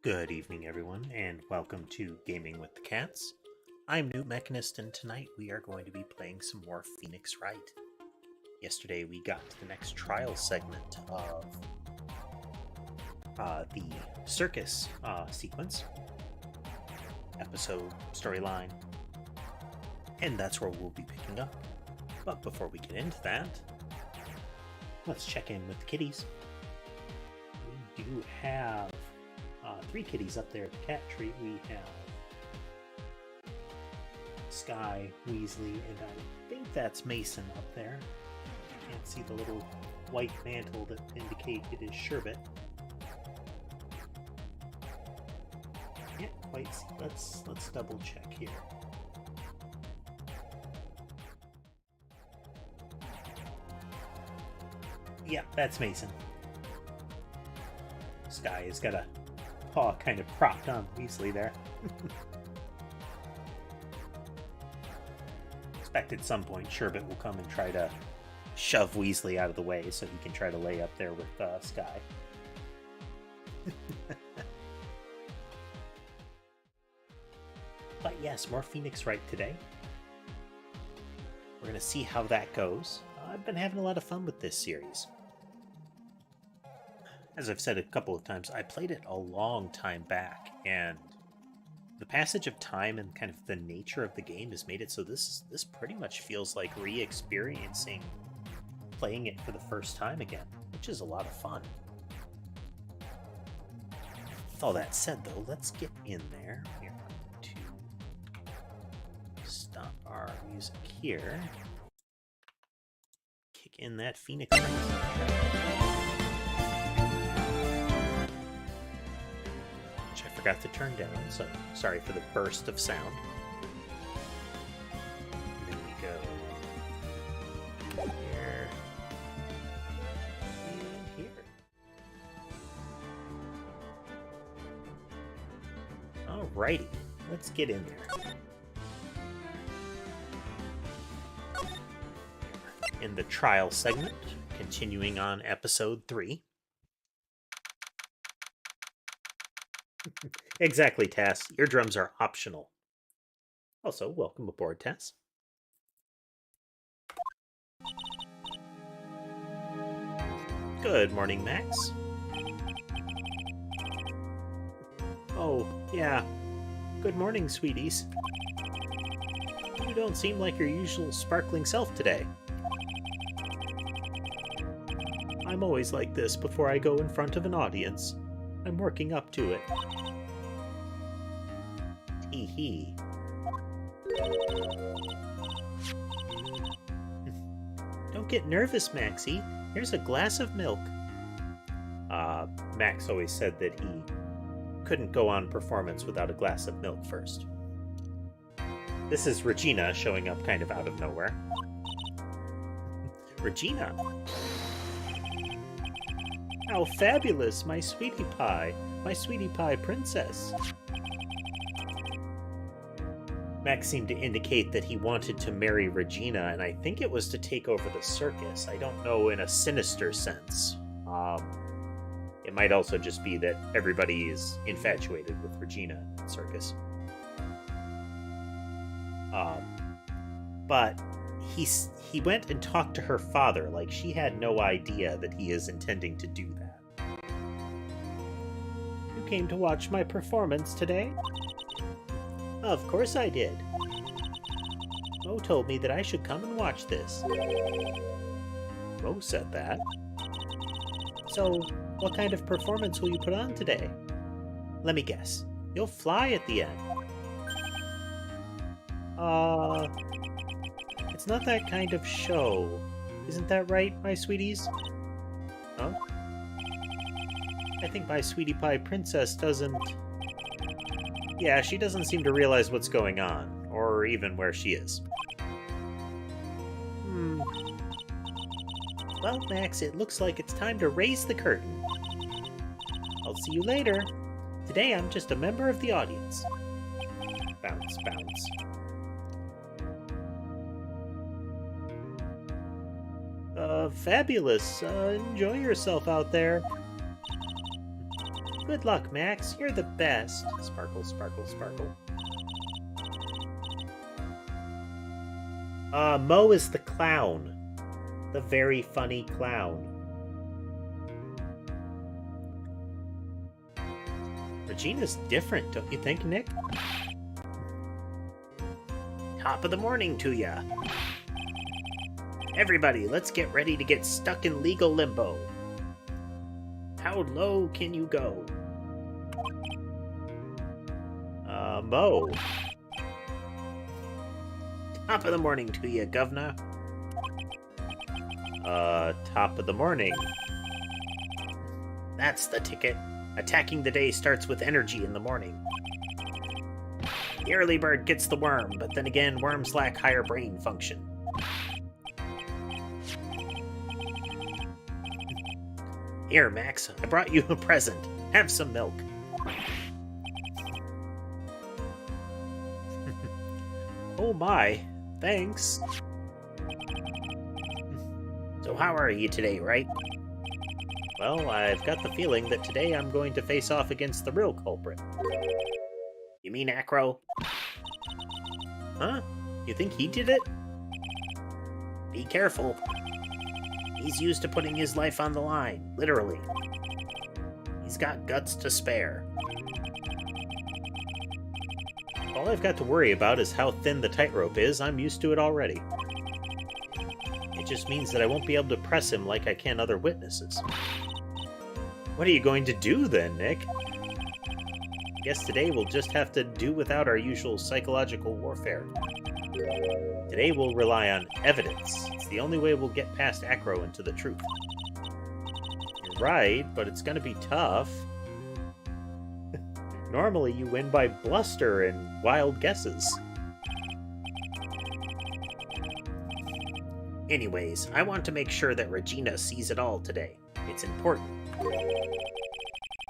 Good evening, everyone, and welcome to Gaming with the Cats. I'm Newt Mechanist, and tonight we are going to be playing some more Phoenix Wright. Yesterday we got to the next trial segment of the circus sequence, episode, storyline, and that's where we'll be picking up. But before we get into that, let's check in with the kitties. We do have three kitties up there at the cat tree. We have Sky, Weasley, and I think that's Mason up there. You can't see the little white mantle that indicate it is Sherbet. Can't quite see. Let's double check here. Yeah, that's Mason. Sky has got a paw kind of propped on Weasley there. Expect at some point Sherbet will come and try to shove Weasley out of the way so he can try to lay up there with Sky. But yes, more Phoenix Wright today. We're going to see how that goes. I've been having a lot of fun with this series. As I've said a couple of times, I played it a long time back, and the passage of time and kind of the nature of the game has made it so this pretty much feels like re-experiencing playing it for the first time again, which is a lot of fun. With all that said, though, let's get in there. We're going to stop our music here. Kick in that Phoenix Wright. Forgot to turn down, so sorry for the burst of sound. And then we go here and here. Alrighty, let's get in there. In the trial segment, continuing on episode 3. Exactly, Tess. Eardrums are optional. Also, welcome aboard, Tess. Good morning, Max. Oh, yeah. Good morning, sweeties. You don't seem like your usual sparkling self today. I'm always like this before I go in front of an audience. I'm working up to it. Hee. Don't get nervous, Maxie. Here's a glass of milk. Max always said that he couldn't go on performance without a glass of milk first. This is Regina showing up kind of out of nowhere. Regina! How fabulous, my sweetie pie princess. Max seemed to indicate that he wanted to marry Regina, and I think it was to take over the circus. I don't know in a sinister sense. It might also just be that everybody is infatuated with Regina in the circus. But he went and talked to her father like she had no idea that he is intending to do that. You came to watch my performance today? Of course I did. Mo told me that I should come and watch this. Mo said that? So, what kind of performance will you put on today? Let me guess. You'll fly at the end. It's not that kind of show. Isn't that right, my sweeties? Huh? I think my sweetie pie princess doesn't... Yeah, she doesn't seem to realize what's going on, or even where she is. Well, Max, it looks like it's time to raise the curtain. I'll see you later. Today I'm just a member of the audience. Bounce, bounce. Fabulous. Enjoy yourself out there. Good luck, Max. You're the best. Sparkle, sparkle, sparkle. Mo is the clown. The very funny clown. Regina's different, don't you think, Nick? Top of the morning to ya. Everybody, let's get ready to get stuck in legal limbo. How low can you go? Mo. Top of the morning to ya, governor. Top of the morning. That's the ticket. Attacking the day starts with energy in the morning. The early bird gets the worm, but then again, worms lack higher brain function. Here, Max, I brought you a present. Have some milk. Oh my, thanks. So how are you today, Wright? Well, I've got the feeling that today I'm going to face off against the real culprit. You mean Acro? Huh? You think he did it? Be careful. He's used to putting his life on the line, literally. He's got guts to spare. All I've got to worry about is how thin the tightrope is. I'm used to it already. It just means that I won't be able to press him like I can other witnesses. What are you going to do then, Nick? I guess today we'll just have to do without our usual psychological warfare. Today we'll rely on evidence. It's the only way we'll get past Acro and to the truth. You're right, but it's gonna be tough. Normally you win by bluster and wild guesses. Anyways, I want to make sure that Regina sees it all today. It's important.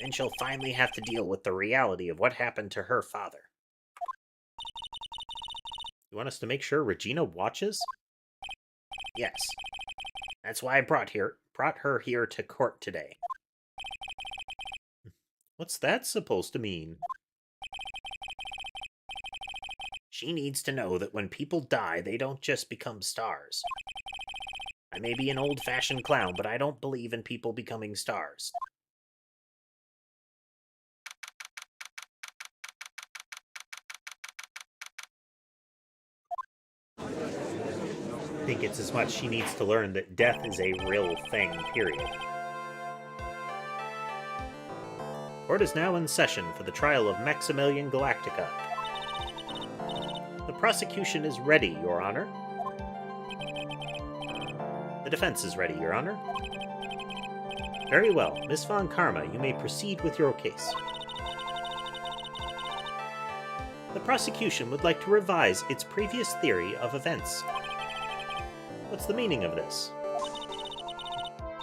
Then she'll finally have to deal with the reality of what happened to her father. You want us to make sure Regina watches? Yes. That's why I brought her here to court today. What's that supposed to mean? She needs to know that when people die, they don't just become stars. I may be an old-fashioned clown, but I don't believe in people becoming stars. I think it's as much she needs to learn that death is a real thing, period. Court is now in session for the trial of Maximilian Galactica. The prosecution is ready, Your Honor. The defense is ready, Your Honor. Very well. Miss Von Karma, you may proceed with your case. The prosecution would like to revise its previous theory of events. What's the meaning of this?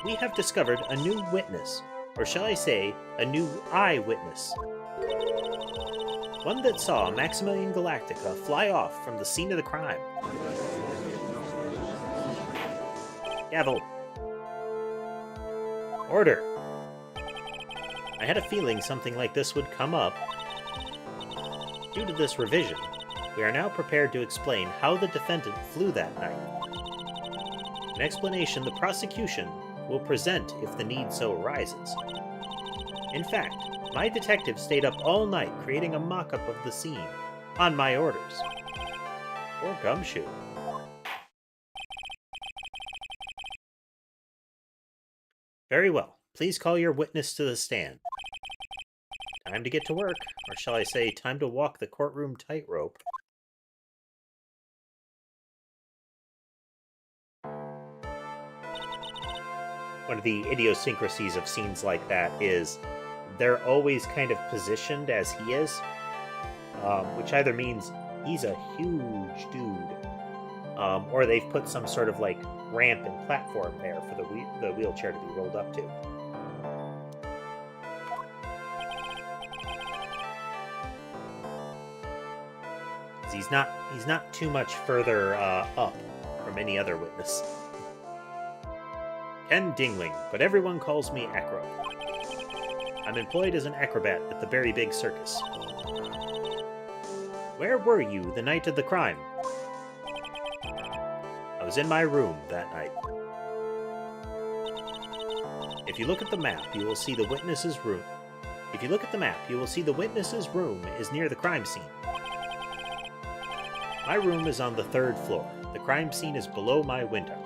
We have discovered a new witness, or shall I say, a new eyewitness. One that saw Maximilian Galactica fly off from the scene of the crime. Gavel. Order. I had a feeling something like this would come up. Due to this revision, we are now prepared to explain how the defendant flew that night. An explanation the prosecution will present if the need so arises. In fact, my detective stayed up all night creating a mock-up of the scene, on my orders. Poor Gumshoe. Very well. Please call your witness to the stand. Time to get to work, or shall I say, time to walk the courtroom tightrope. One of the idiosyncrasies of scenes like that is they're always kind of positioned as he is, which either means he's a huge dude, or they've put some sort of like ramp and platform there for the wheelchair to be rolled up to. He's not too much further up from any other witness. Ken Dingling, but everyone calls me Acro. I'm employed as an acrobat at the very big circus. Where were you the night of the crime? I was in my room that night. If you look at the map, you will see the witness's room. If you look at the map, you will see the witness's room is near the crime scene. My room is on the 3rd floor. The crime scene is below my window.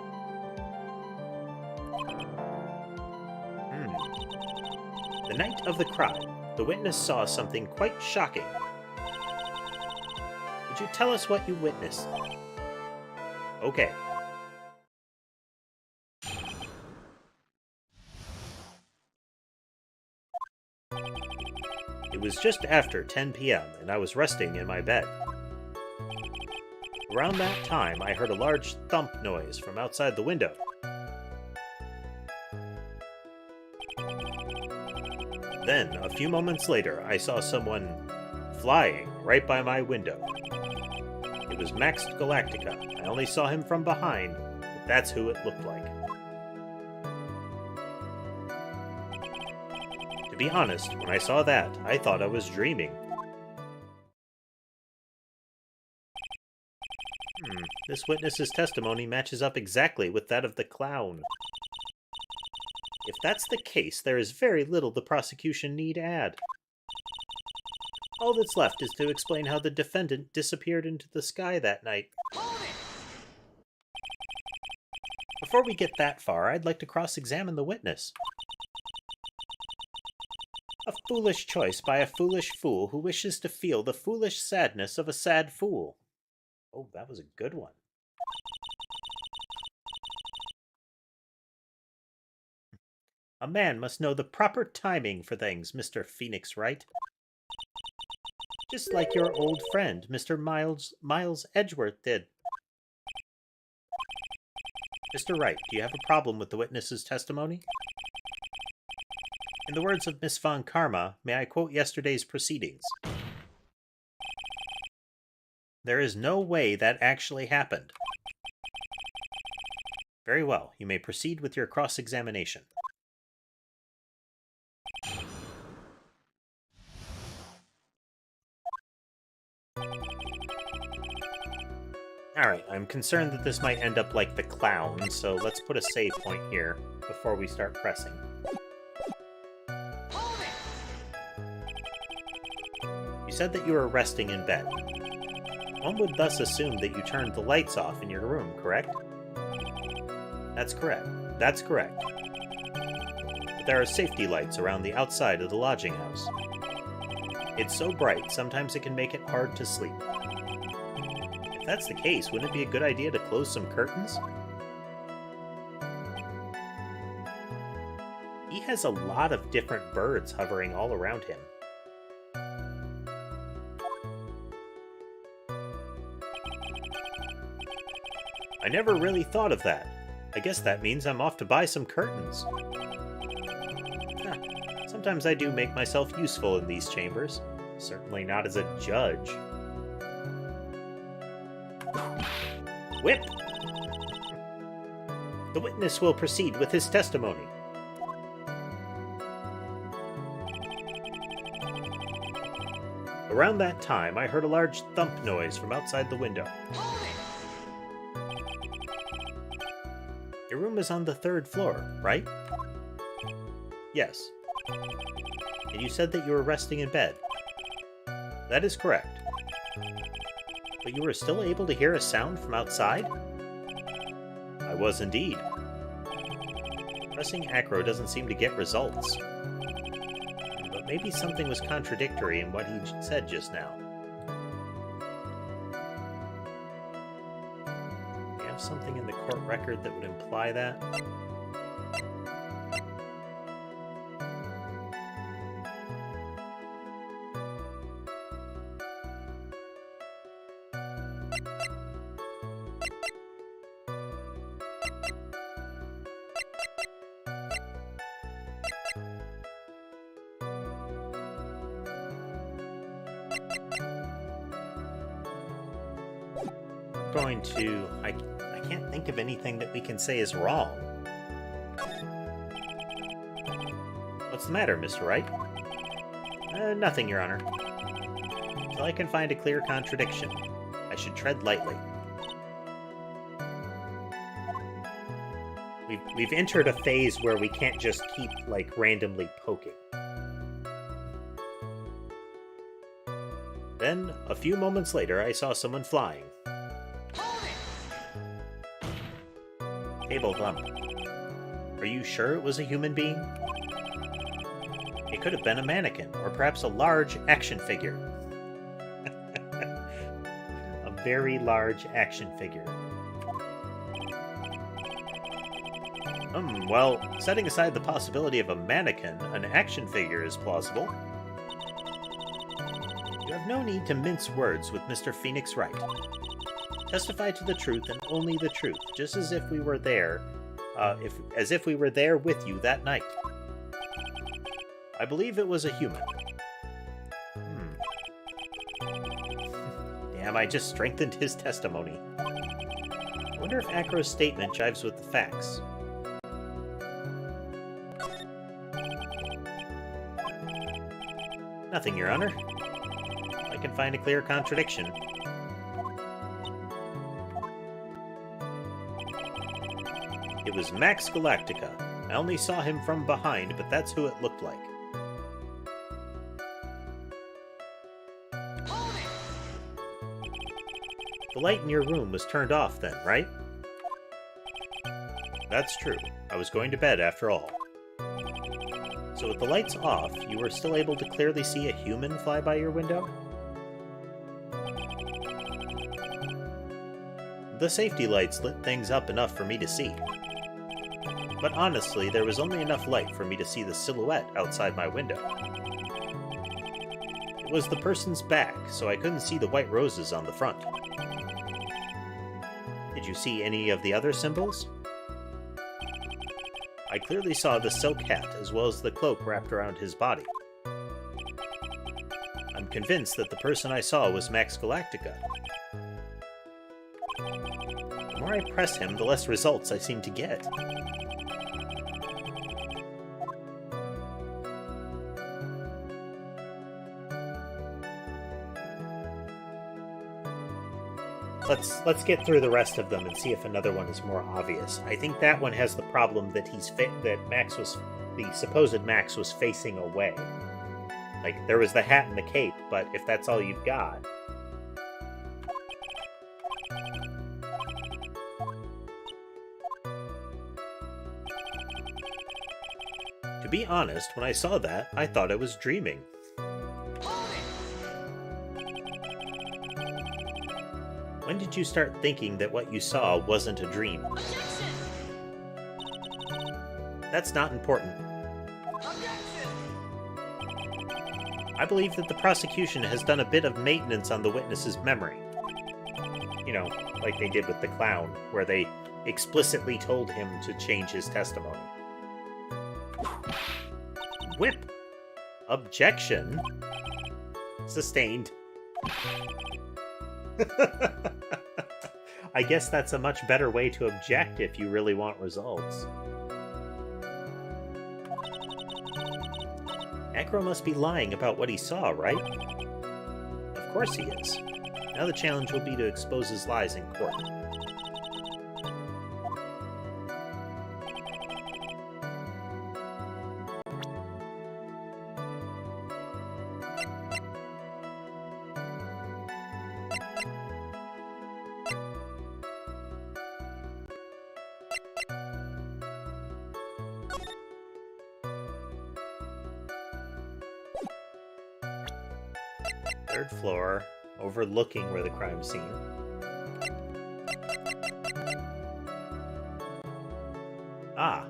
The night of the crime, the witness saw something quite shocking. Would you tell us what you witnessed? Okay. It was just after 10 p.m. and I was resting in my bed. Around that time, I heard a large thump noise from outside the window. Then, a few moments later, I saw someone flying right by my window. It was Max Galactica. I only saw him from behind, but that's who it looked like. To be honest, when I saw that, I thought I was dreaming. This witness's testimony matches up exactly with that of the clown. If that's the case, there is very little the prosecution need add. All that's left is to explain how the defendant disappeared into the sky that night. Before we get that far, I'd like to cross-examine the witness. A foolish choice by a foolish fool who wishes to feel the foolish sadness of a sad fool. Oh, that was a good one. A man must know the proper timing for things, Mr. Phoenix Wright. Just like your old friend, Mr. Miles Edgeworth did. Mr. Wright, do you have a problem with the witness's testimony? In the words of Miss Von Karma, may I quote yesterday's proceedings? There is no way that actually happened. Very well, you may proceed with your cross-examination. Alright, I'm concerned that this might end up like the clown, so let's put a save point here before we start pressing. You said that you were resting in bed. One would thus assume that you turned the lights off in your room, correct? That's correct. That's correct. But there are safety lights around the outside of the lodging house. It's so bright, sometimes it can make it hard to sleep. If that's the case, wouldn't it be a good idea to close some curtains? He has a lot of different birds hovering all around him. I never really thought of that. I guess that means I'm off to buy some curtains. Sometimes I do make myself useful in these chambers. Certainly not as a judge. Whip! The witness will proceed with his testimony. Around that time, I heard a large thump noise from outside the window. Your room is on the 3rd floor, right? Yes. And you said that you were resting in bed. That is correct. But you were still able to hear a sound from outside? I was indeed. Pressing acro doesn't seem to get results. But maybe something was contradictory in what he said just now. Do you have something in the court record that would imply that? I can't think of anything that we can say is wrong. What's the matter, Mr. Wright? Nothing, Your Honor. Until I can find a clear contradiction, I should tread lightly. We've entered a phase where we can't just keep, like, randomly poking. Then, a few moments later, I saw someone flying. Table thump. Are you sure it was a human being? It could have been a mannequin, or perhaps a large action figure. A very large action figure. Well, setting aside the possibility of a mannequin, an action figure is plausible. You have no need to mince words with Mr. Phoenix Wright. Testify to the truth and only the truth, just as if we were there, as if we were there with you that night. I believe it was a human. Damn, I just strengthened his testimony. I wonder if Acro's statement jives with the facts. Nothing, Your Honor. I can find a clear contradiction. It was Max Galactica. I only saw him from behind, but that's who it looked like. The light in your room was turned off then, right? That's true. I was going to bed after all. So with the lights off, you were still able to clearly see a human fly by your window? The safety lights lit things up enough for me to see. But honestly, there was only enough light for me to see the silhouette outside my window. It was the person's back, so I couldn't see the white roses on the front. Did you see any of the other symbols? I clearly saw the silk hat, as well as the cloak wrapped around his body. I'm convinced that the person I saw was Max Galactica. The more I press him, the less results I seem to get. Let's get through the rest of them and see if another one is more obvious. I think that one has the problem that the supposed Max was facing away. Like, there was the hat and the cape, but if that's all you've got... To be honest, when I saw that, I thought I was dreaming. When did you start thinking that what you saw wasn't a dream? Objection! That's not important. Objection! I believe that the prosecution has done a bit of maintenance on the witness's memory. You know, like they did with the clown, where they explicitly told him to change his testimony. Whip! Objection! Sustained. I guess that's a much better way to object if you really want results. Acro must be lying about what he saw, right? Of course he is. Now the challenge will be to expose his lies in court. Third floor, overlooking where the crime scene. Ah.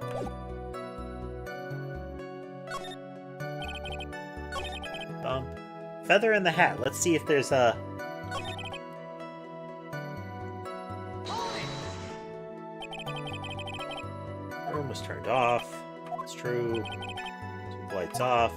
Feather in the hat. Let's see if there's a... Room was turned off. It's true. Took the lights off.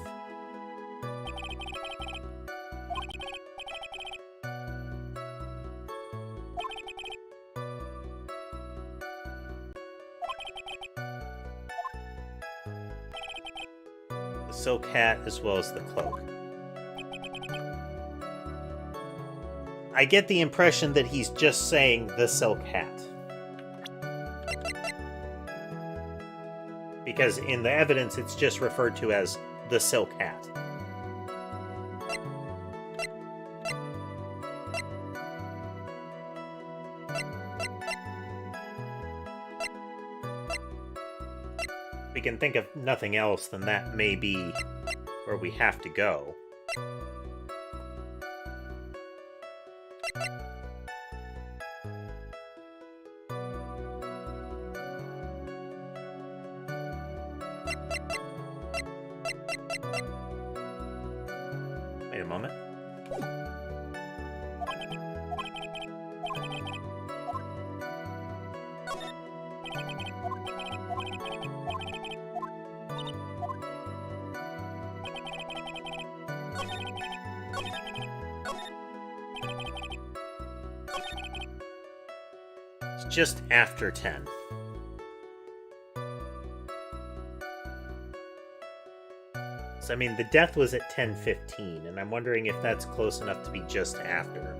silk hat as well as the cloak. I get the impression that he's just saying the silk hat. Because in the evidence, it's just referred to as the silk hat. We can think of nothing else, then that may be where we have to go. Wait a moment. It's just after 10. I mean, the death was at 10:15, and I'm wondering if that's close enough to be just after.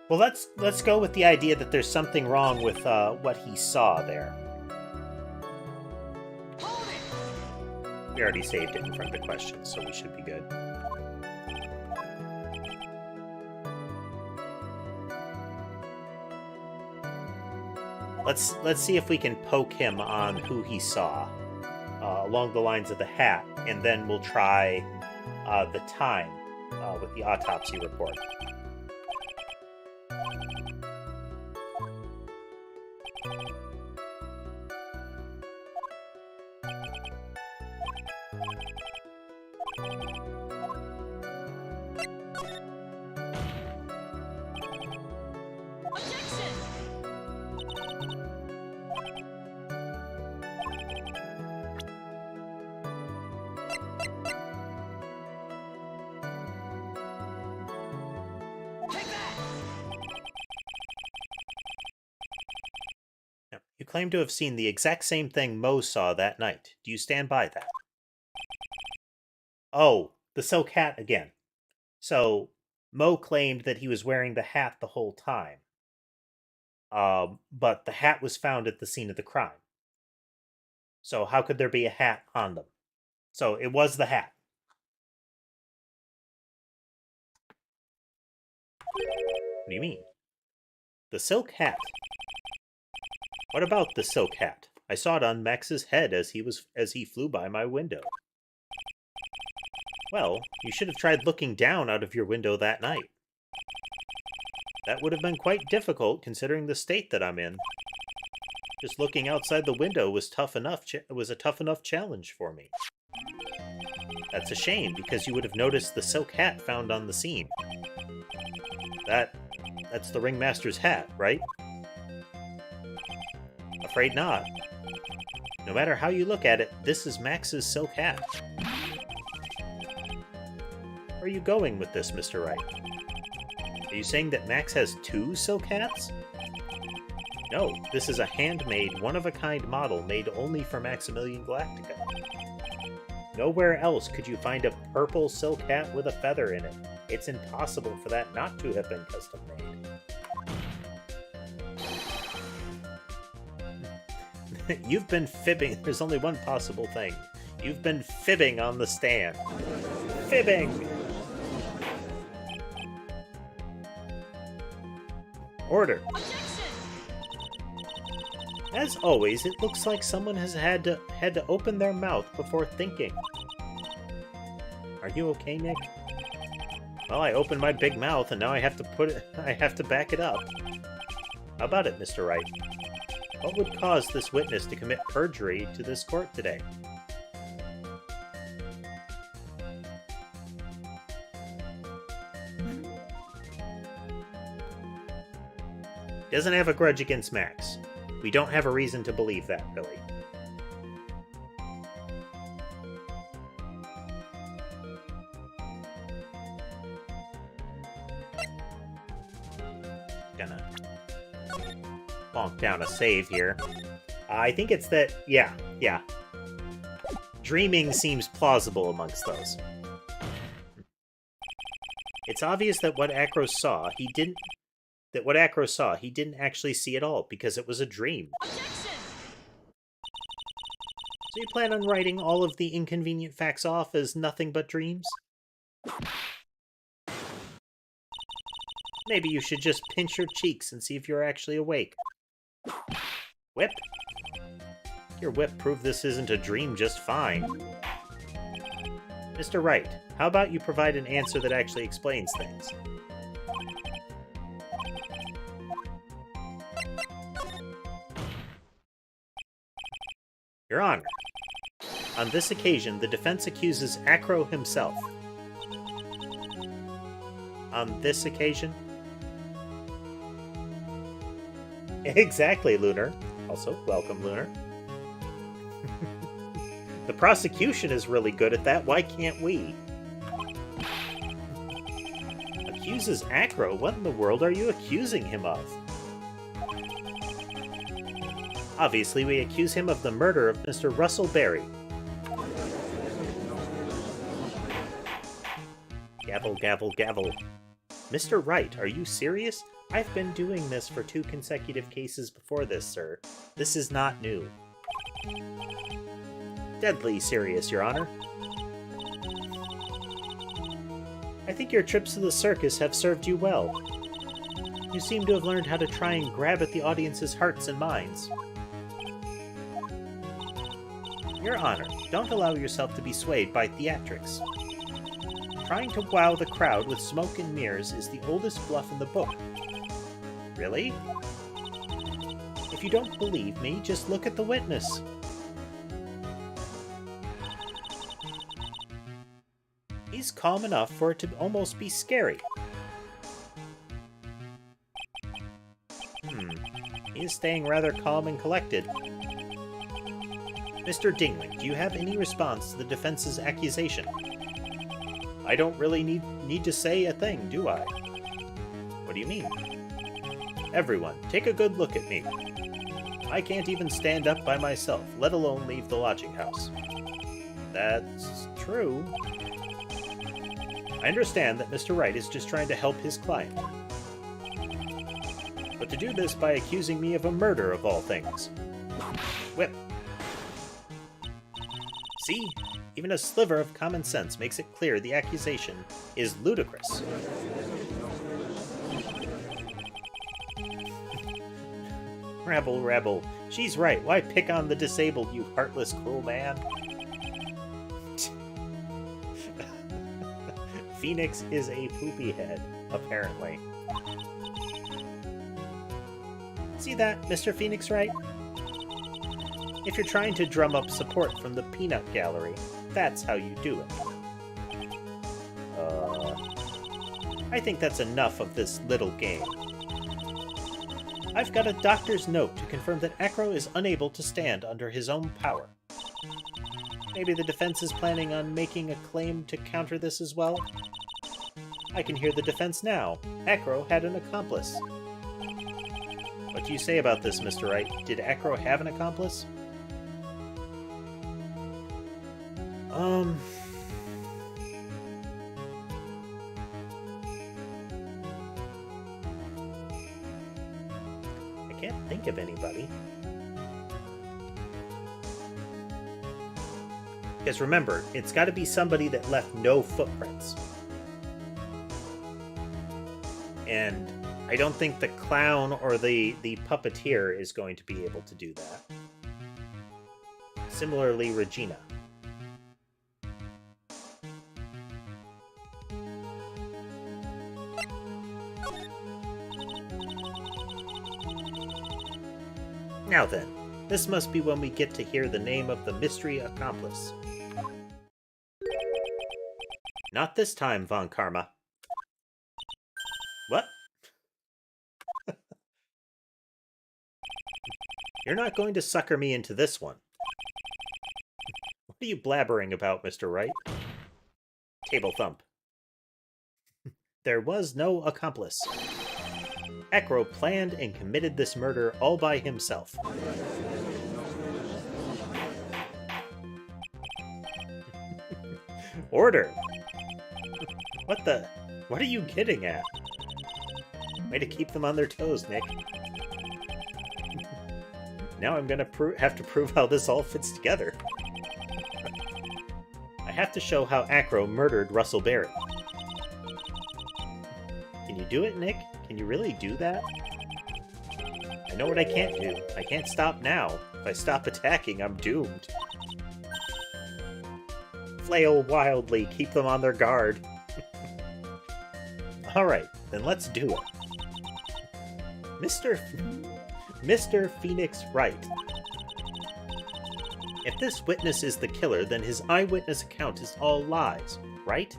Well, let's go with the idea that there's something wrong with what he saw there. We already saved it in front of the question, so we should be good. Let's see if we can poke him on who he saw along the lines of the hat, and then we'll try the time with the autopsy report. You claim to have seen the exact same thing Mo saw that night. Do you stand by that? Oh, the silk hat again. So, Mo claimed that he was wearing the hat the whole time. But the hat was found at the scene of the crime. So how could there be a hat on them? So it was the hat. What do you mean? The silk hat. What about the silk hat? I saw it on Max's head as he flew by my window. Well, you should have tried looking down out of your window that night. That would have been quite difficult considering the state that I'm in. Just looking outside the window was a tough enough challenge for me. That's a shame because you would have noticed the silk hat found on the scene. That's the ringmaster's hat, right? Afraid not. No matter how you look at it, this is Max's silk hat. Where are you going with this, Mr. Wright? Are you saying that Max has 2 silk hats? No, this is a handmade, one-of-a-kind model made only for Maximilian Galactica. Nowhere else could you find a purple silk hat with a feather in it. It's impossible for that not to have been custom-made. You've been fibbing. There's only one possible thing. You've been fibbing on the stand. Fibbing! Order. As always, it looks like someone has had to open their mouth before thinking. Are you okay, Nick? Well, I opened my big mouth and now I have to back it up. How about it, Mr. Wright? What would cause this witness to commit perjury to this court today? Doesn't have a grudge against Max. We don't have a reason to believe that, really. Gonna bonk down a save here. I think it's that, yeah. Dreaming seems plausible amongst those. It's obvious that what Acro saw, he didn't actually see at all, because it was a dream. Objection! So you plan on writing all of the inconvenient facts off as nothing but dreams? Maybe you should just pinch your cheeks and see if you're actually awake. Whip? Your whip proved this isn't a dream just fine. Mr. Wright, how about you provide an answer that actually explains things? Your Honor, on this occasion, the defense accuses Acro himself. On this occasion? Exactly, Lunar. Also, welcome, Lunar. The prosecution is really good at that. Why can't we? Accuses Acro? What in the world are you accusing him of? Obviously, we accuse him of the murder of Mr. Russell Berry. Gavel, gavel, gavel. Mr. Wright, are you serious? I've been doing this for 2 consecutive cases before this, sir. This is not new. Deadly serious, Your Honor. I think your trips to the circus have served you well. You seem to have learned how to try and grab at the audience's hearts and minds. Your Honor, don't allow yourself to be swayed by theatrics. Trying to wow the crowd with smoke and mirrors is the oldest bluff in the book. Really? If you don't believe me, just look at the witness. He's calm enough for it to almost be scary. He is staying rather calm and collected. Mr. Dingley, do you have any response to the defense's accusation? I don't really need to say a thing, do I? What do you mean? Everyone, take a good look at me. I can't even stand up by myself, let alone leave the lodging house. That's true. I understand that Mr. Wright is just trying to help his client. But to do this by accusing me of a murder of all things. Whip. See? Even a sliver of common sense makes it clear the accusation is ludicrous. Rabble, rabble. She's right. Why pick on the disabled, you heartless, cruel man? Phoenix is a poopy head, apparently. See that, Mr. Phoenix Wright? If you're trying to drum up support from the peanut gallery, that's how you do it. I think that's enough of this little game. I've got a doctor's note to confirm that Acro is unable to stand under his own power. Maybe the defense is planning on making a claim to counter this as well? I can hear the defense now. Acro had an accomplice. What do you say about this, Mr. Wright? Did Acro have an accomplice? I can't think of anybody. Because remember, it's got to be somebody that left no footprints. And I don't think the clown or the puppeteer is going to be able to do that. Similarly, Regina. Now then, this must be when we get to hear the name of the mystery accomplice. Not this time, Von Karma. What? You're not going to sucker me into this one. What are you blabbering about, Mr. Wright? Table thump. There was no accomplice. Acro planned and committed this murder all by himself. Order! What are you getting at? Way to keep them on their toes, Nick. Now I'm gonna have to prove how this all fits together. I have to show how Acro murdered Russell Barrett. Can you do it, Nick? Can you really do that? I know what I can't do. I can't stop now. If I stop attacking, I'm doomed. Flail wildly, keep them on their guard. Alright, then let's do it. Mr. Phoenix Wright. If this witness is the killer, then his eyewitness account is all lies, right?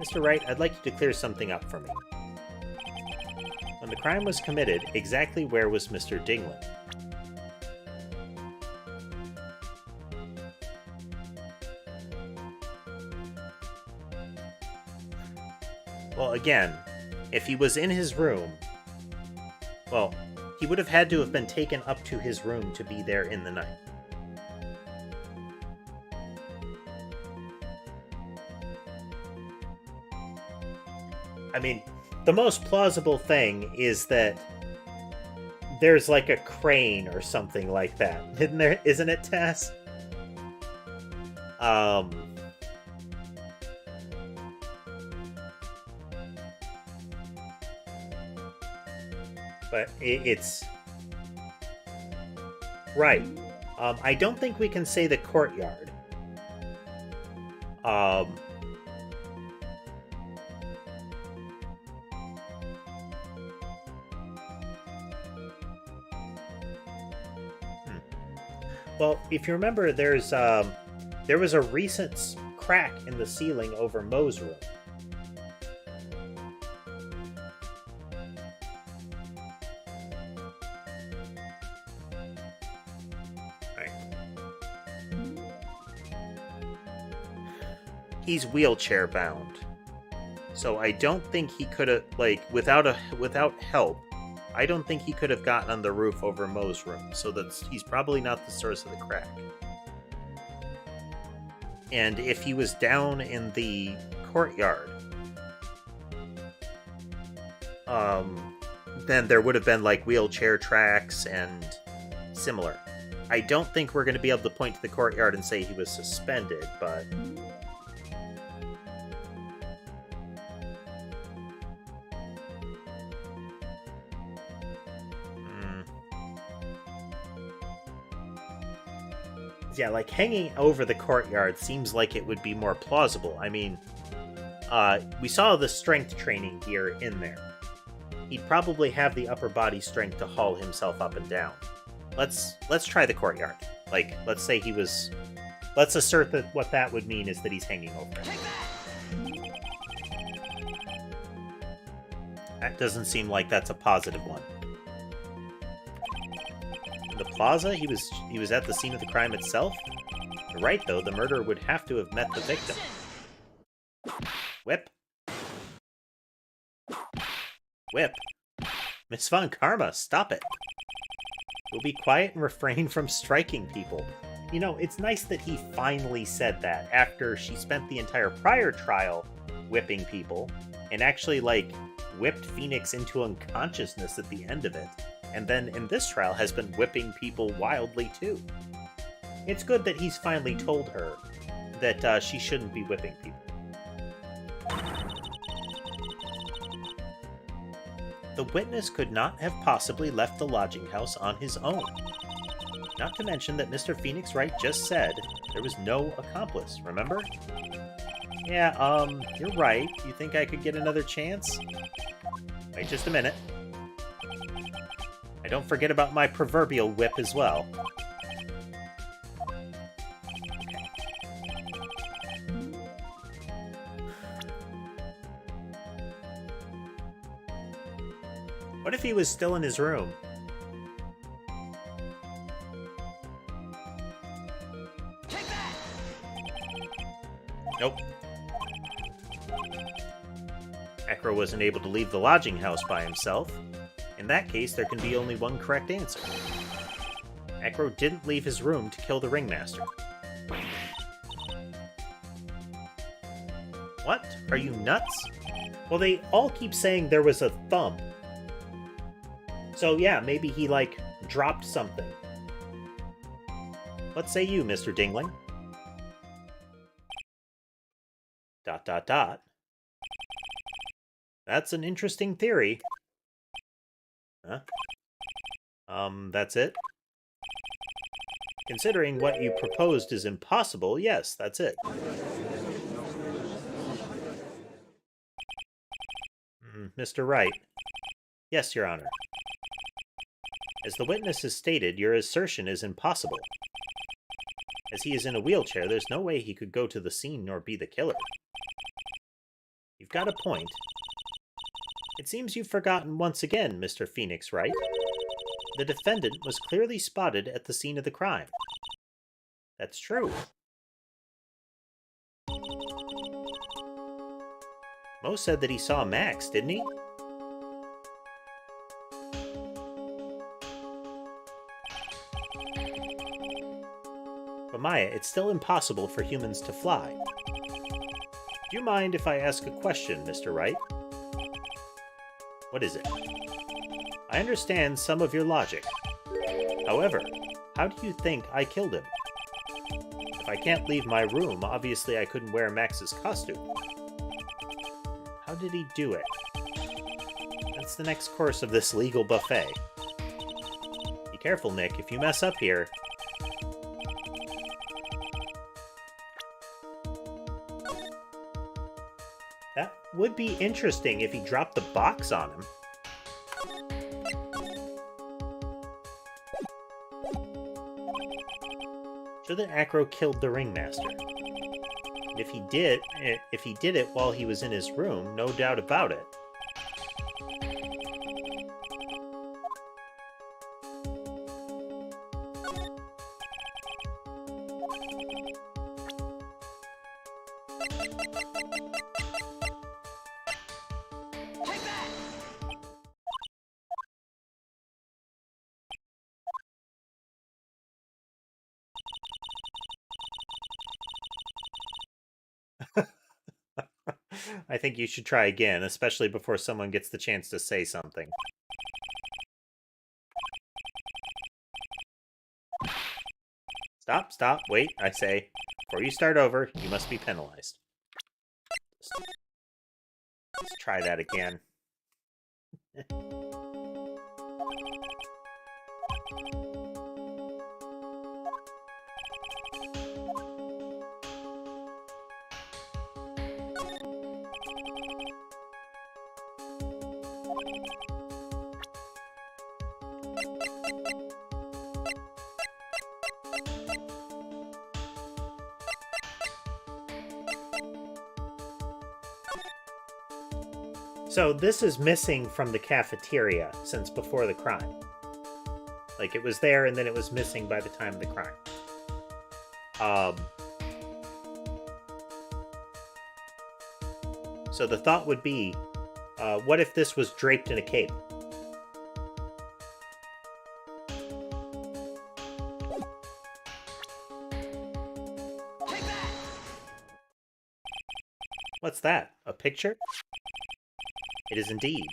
Mr. Wright, I'd like you to clear something up for me. When the crime was committed, exactly where was Mr. Dinglin? Well, again, if he was in his room, well, he would have had to have been taken up to his room to be there in the night. I mean, the most plausible thing is that there's like a crane or something like that. Isn't it, Tess? But it's... Right. I don't think we can say the courtyard. Well, if you remember, there was a recent crack in the ceiling over Moe's room. He's wheelchair bound, so I don't think he could have, like, without help, I don't think he could have gotten on the roof over Moe's room. So he's probably not the source of the crack. And if he was down in the courtyard, then there would have been like wheelchair tracks and similar. I don't think we're going to be able to point to the courtyard and say he was suspended, but... Yeah, like, hanging over the courtyard seems like it would be more plausible. I mean, we saw the strength training gear in there. He'd probably have the upper body strength to haul himself up and down. Let's try the courtyard. Like, let's say he was... Let's assert that what that would mean is that he's hanging over it. That doesn't seem like that's a positive one. The plaza, he was at the scene of the crime itself? You're right, though, the murderer would have to have met the victim. Whip. Whip. Miss Von Karma, stop it. We'll be quiet and refrain from striking people. You know, it's nice that he finally said that after she spent the entire prior trial whipping people and actually, like, whipped Phoenix into unconsciousness at the end of it. And then in this trial has been whipping people wildly too. It's good that he's finally told her that she shouldn't be whipping people. The witness could not have possibly left the lodging house on his own. Not to mention that Mr. Phoenix Wright just said there was no accomplice, remember? Yeah, you're right. You think I could get another chance? Wait just a minute. I don't forget about my proverbial whip as well. What if he was still in his room? Take that! Nope. Acro wasn't able to leave the lodging house by himself. In that case, there can be only one correct answer. Acro didn't leave his room to kill the ringmaster. What? Are you nuts? Well, they all keep saying there was a thumb. So yeah, maybe he, like, dropped something. What say you, Mr. Dingling? ... That's an interesting theory. Huh? That's it? Considering what you proposed is impossible, yes, that's it. Mr. Wright. Yes, Your Honor. As the witness has stated, your assertion is impossible. As he is in a wheelchair, there's no way he could go to the scene nor be the killer. You've got a point. It seems you've forgotten once again, Mr. Phoenix Wright. The defendant was clearly spotted at the scene of the crime. That's true. Mo said that he saw Max, didn't he? But Maya, it's still impossible for humans to fly. Do you mind if I ask a question, Mr. Wright? What is it? I understand some of your logic. However, how do you think I killed him? If I can't leave my room, obviously I couldn't wear Max's costume. How did he do it? That's the next course of this legal buffet. Be careful, Nick. If you mess up here... That would be interesting if he dropped the box on him. So that Acro killed the ringmaster. And if he did it while he was in his room, no doubt about it. Take that! I think you should try again, especially before someone gets the chance to say something. Stop, wait, I say. Before you start over, you must be penalized. Let's try that again. So this is missing from the cafeteria since before the crime. Like, it was there and then it was missing by the time of the crime. So the thought would be, what if this was draped in a cape? Take that! What's that? A picture? It is indeed.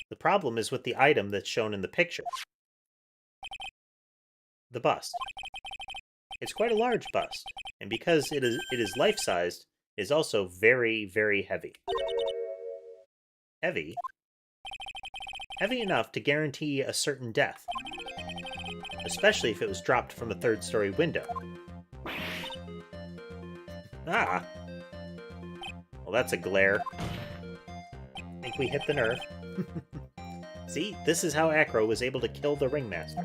The problem is with the item that's shown in the picture. The bust. It's quite a large bust, and because it is life-sized, it is also very, very heavy. Heavy? Heavy enough to guarantee a certain death. Especially if it was dropped from a third-story window. Ah! Well, that's a glare. I think we hit the nerve. See, this is how Acro was able to kill the Ringmaster.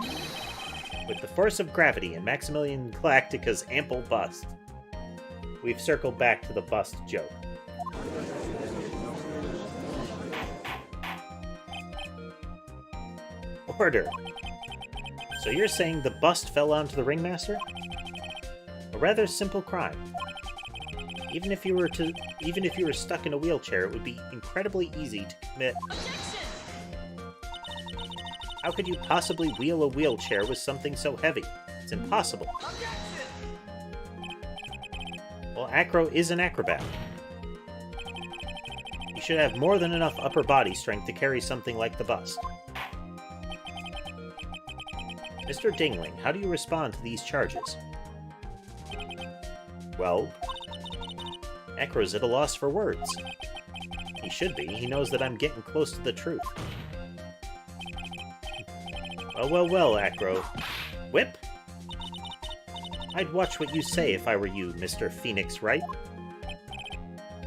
With the force of gravity and Maximilian Galactica's ample bust. We've circled back to the bust joke. Order. So you're saying the bust fell onto the Ringmaster? A rather simple crime. Even if you were stuck in a wheelchair, it would be incredibly easy to commit. How could you possibly wheel a wheelchair with something so heavy? It's impossible. Well, Acro is an acrobat. You should have more than enough upper body strength to carry something like the bust. Mr. Dingling, how do you respond to these charges? Well, Acro's at a loss for words. He should be. He knows that I'm getting close to the truth. Well, Acro. Whip? I'd watch what you say if I were you, Mr. Phoenix Wright.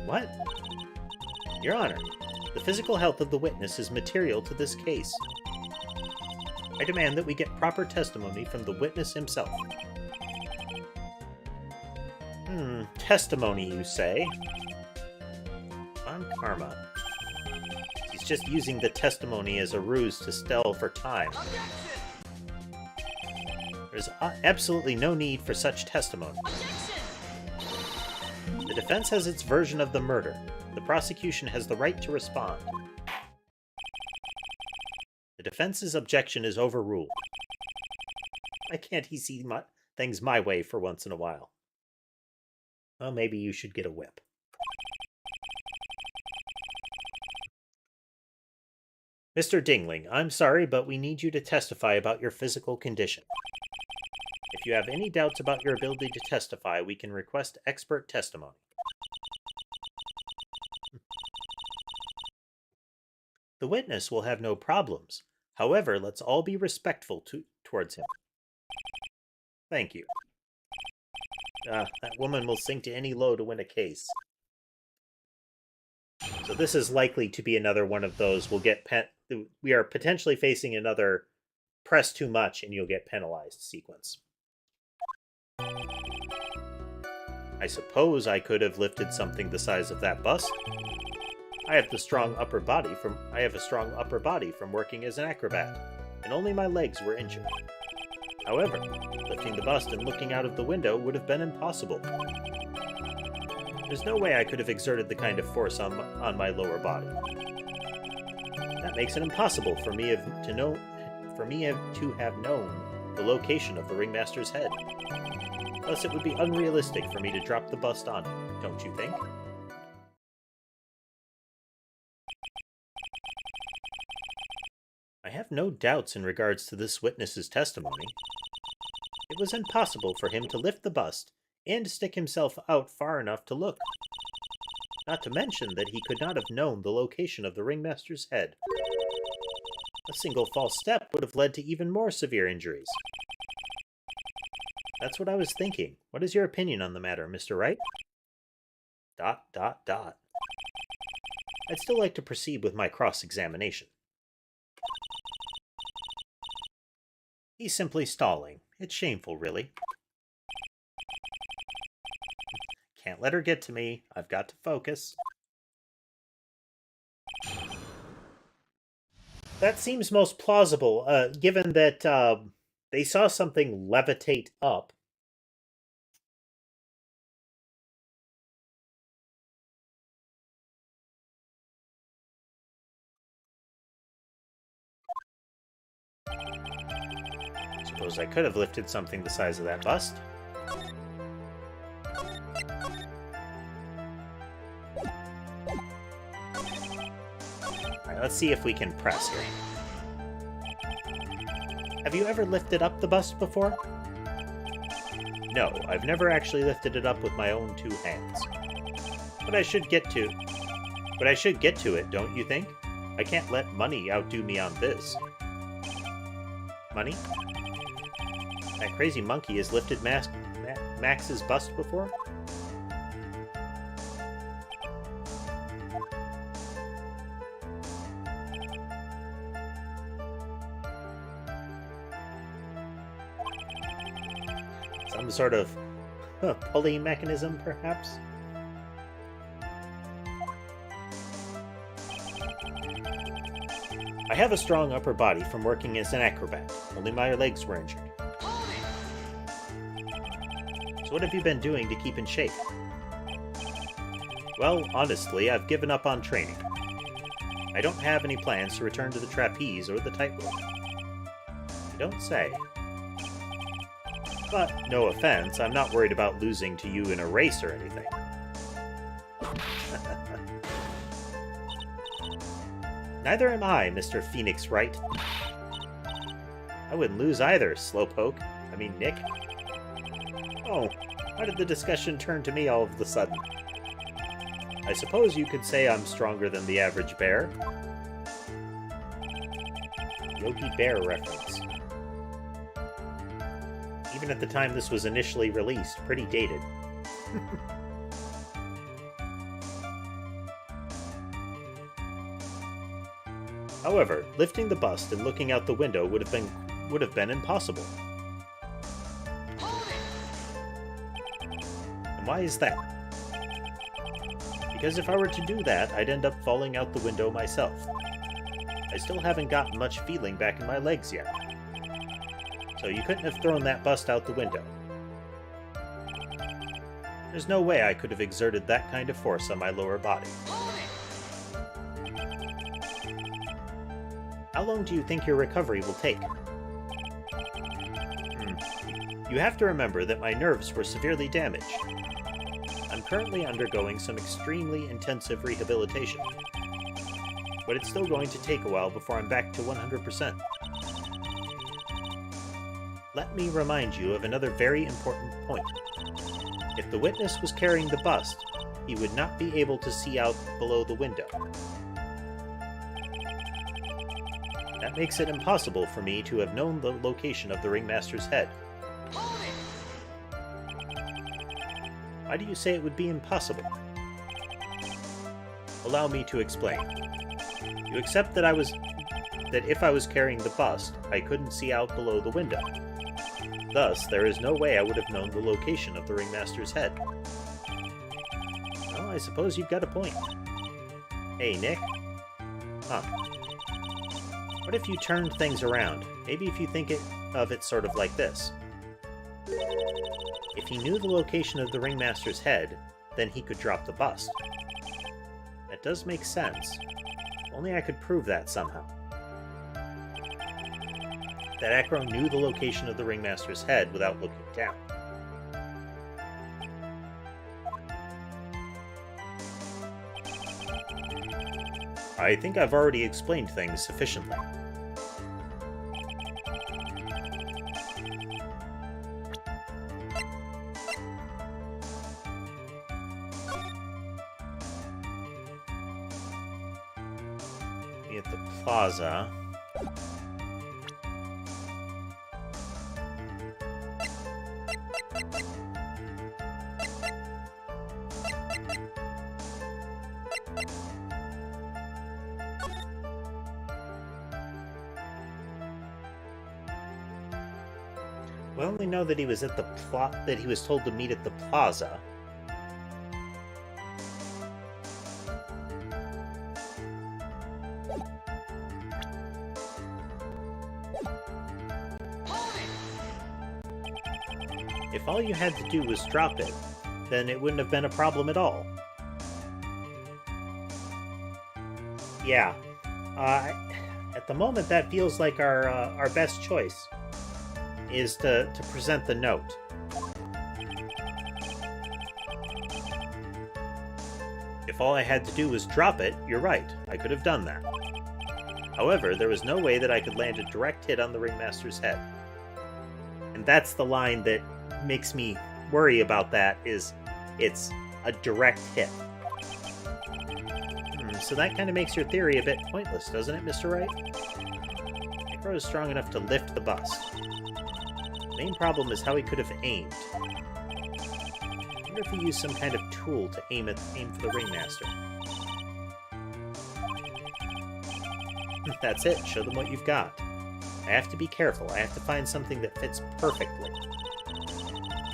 What? Your Honor, the physical health of the witness is material to this case. I demand that we get proper testimony from the witness himself. Testimony, you say? On karma. He's just using the testimony as a ruse to stall for time. There's absolutely no need for such testimony. The defense has its version of the murder. The prosecution has the right to respond. The defense's objection is overruled. Why can't he see things my way for once in a while? Well, maybe you should get a whip. Mr. Dingling, I'm sorry, but we need you to testify about your physical condition. If you have any doubts about your ability to testify, we can request expert testimony. The witness will have no problems. However, let's all be respectful towards him. Thank you. That woman will sink to any low to win a case. So this is likely to be another one of those we are potentially facing another press too much and you'll get penalized sequence. I suppose I could have lifted something the size of that bust. I have a strong upper body from working as an acrobat, and only my legs were injured. However, lifting the bust and looking out of the window would have been impossible. There's no way I could have exerted the kind of force on my lower body. That makes it impossible for me to have known the location of the Ringmaster's head. Thus, it would be unrealistic for me to drop the bust on him, don't you think? I have no doubts in regards to this witness's testimony. It was impossible for him to lift the bust and stick himself out far enough to look. Not to mention that he could not have known the location of the Ringmaster's head. A single false step would have led to even more severe injuries. That's what I was thinking. What is your opinion on the matter, Mr. Wright? ... I'd still like to proceed with my cross-examination. He's simply stalling. It's shameful, really. Can't let her get to me. I've got to focus. That seems most plausible, given that they saw something levitate up. Suppose I could have lifted something the size of that bust. Alright, let's see if we can press here. Have you ever lifted up the bust before? No, I've never actually lifted it up with my own two hands. But I should get to it, don't you think? I can't let money outdo me on this. Money? That crazy monkey has lifted Max's bust before? Some sort of pulley mechanism, perhaps? I have a strong upper body from working as an acrobat. Only my legs were injured. So what have you been doing to keep in shape? Well, honestly, I've given up on training. I don't have any plans to return to the trapeze or the tightrope. You don't say. But, no offense, I'm not worried about losing to you in a race or anything. Neither am I, Mr. Phoenix Wright. I wouldn't lose either, Slowpoke. I mean, Nick. Oh, why did the discussion turn to me all of a sudden? I suppose you could say I'm stronger than the average bear. Yogi Bear reference. Even at the time this was initially released, pretty dated. However, lifting the bust and looking out the window would have been impossible. And why is that? Because if I were to do that, I'd end up falling out the window myself. I still haven't gotten much feeling back in my legs yet. So you couldn't have thrown that bust out the window. There's no way I could have exerted that kind of force on my lower body. How long do you think your recovery will take? You have to remember that my nerves were severely damaged. I'm currently undergoing some extremely intensive rehabilitation. But it's still going to take a while before I'm back to 100%. Let me remind you of another very important point. If the witness was carrying the bust, he would not be able to see out below the window. That makes it impossible for me to have known the location of the ringmaster's head. Why do you say it would be impossible? Allow me to explain. You accept that if I was carrying the bust, I couldn't see out below the window. Thus, there is no way I would have known the location of the ringmaster's head. Well, I suppose you've got a point. Hey, Nick? Huh. What if you turned things around? Maybe if you think of it sort of like this. If he knew the location of the ringmaster's head, then he could drop the bust. That does make sense. Only I could prove that somehow. That Acro knew the location of the ringmaster's head without looking down. I think I've already explained things sufficiently. At the plaza. We only know that he was at that he was told to meet at the plaza. If all you had to do was drop it, then it wouldn't have been a problem at all. Yeah. At the moment, that feels like our best choice is to present the note. If all I had to do was drop it, you're right, I could have done that. However, there was no way that I could land a direct hit on the ringmaster's head. And that's the line that makes me worry about that, is it's a direct hit. So that kind of makes your theory a bit pointless, doesn't it, Mr. Wright? Acro is strong enough to lift the bust. The main problem is how he could have aimed. I wonder if he used some kind of tool to aim for the ringmaster. That's it, show them what you've got. I have to be careful, I have to find something that fits perfectly.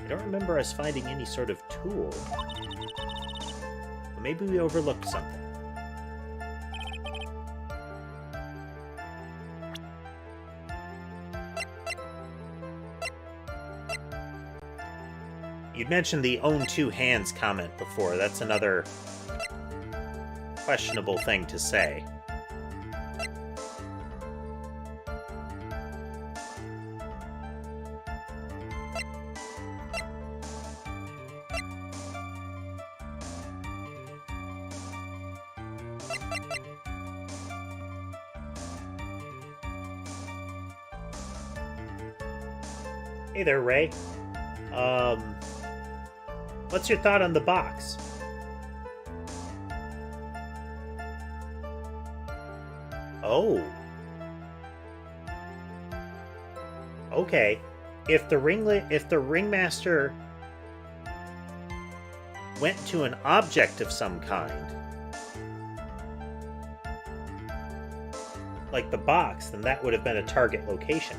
I don't remember us finding any sort of tool. But maybe we overlooked something. You'd mentioned the own two hands comment before. That's another questionable thing to say. Hey there, Ray. What's your thought on the box? Oh. Okay. If the ringmaster went to an object of some kind, like the box, then that would have been a target location.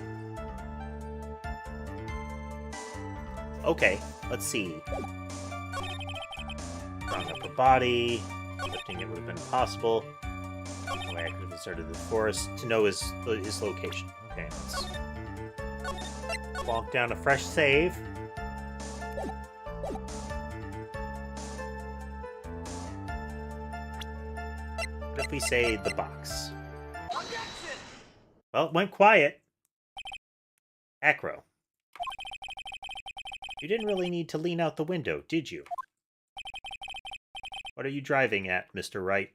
Okay, let's see. Throwing up a body, lifting it would have been possible. No way I could have inserted the forest to know his location. Okay, let's walk down a fresh save. What if we say the box? Objection! Well, it went quiet. Acro. You didn't really need to lean out the window, did you? What are you driving at, Mr. Wright?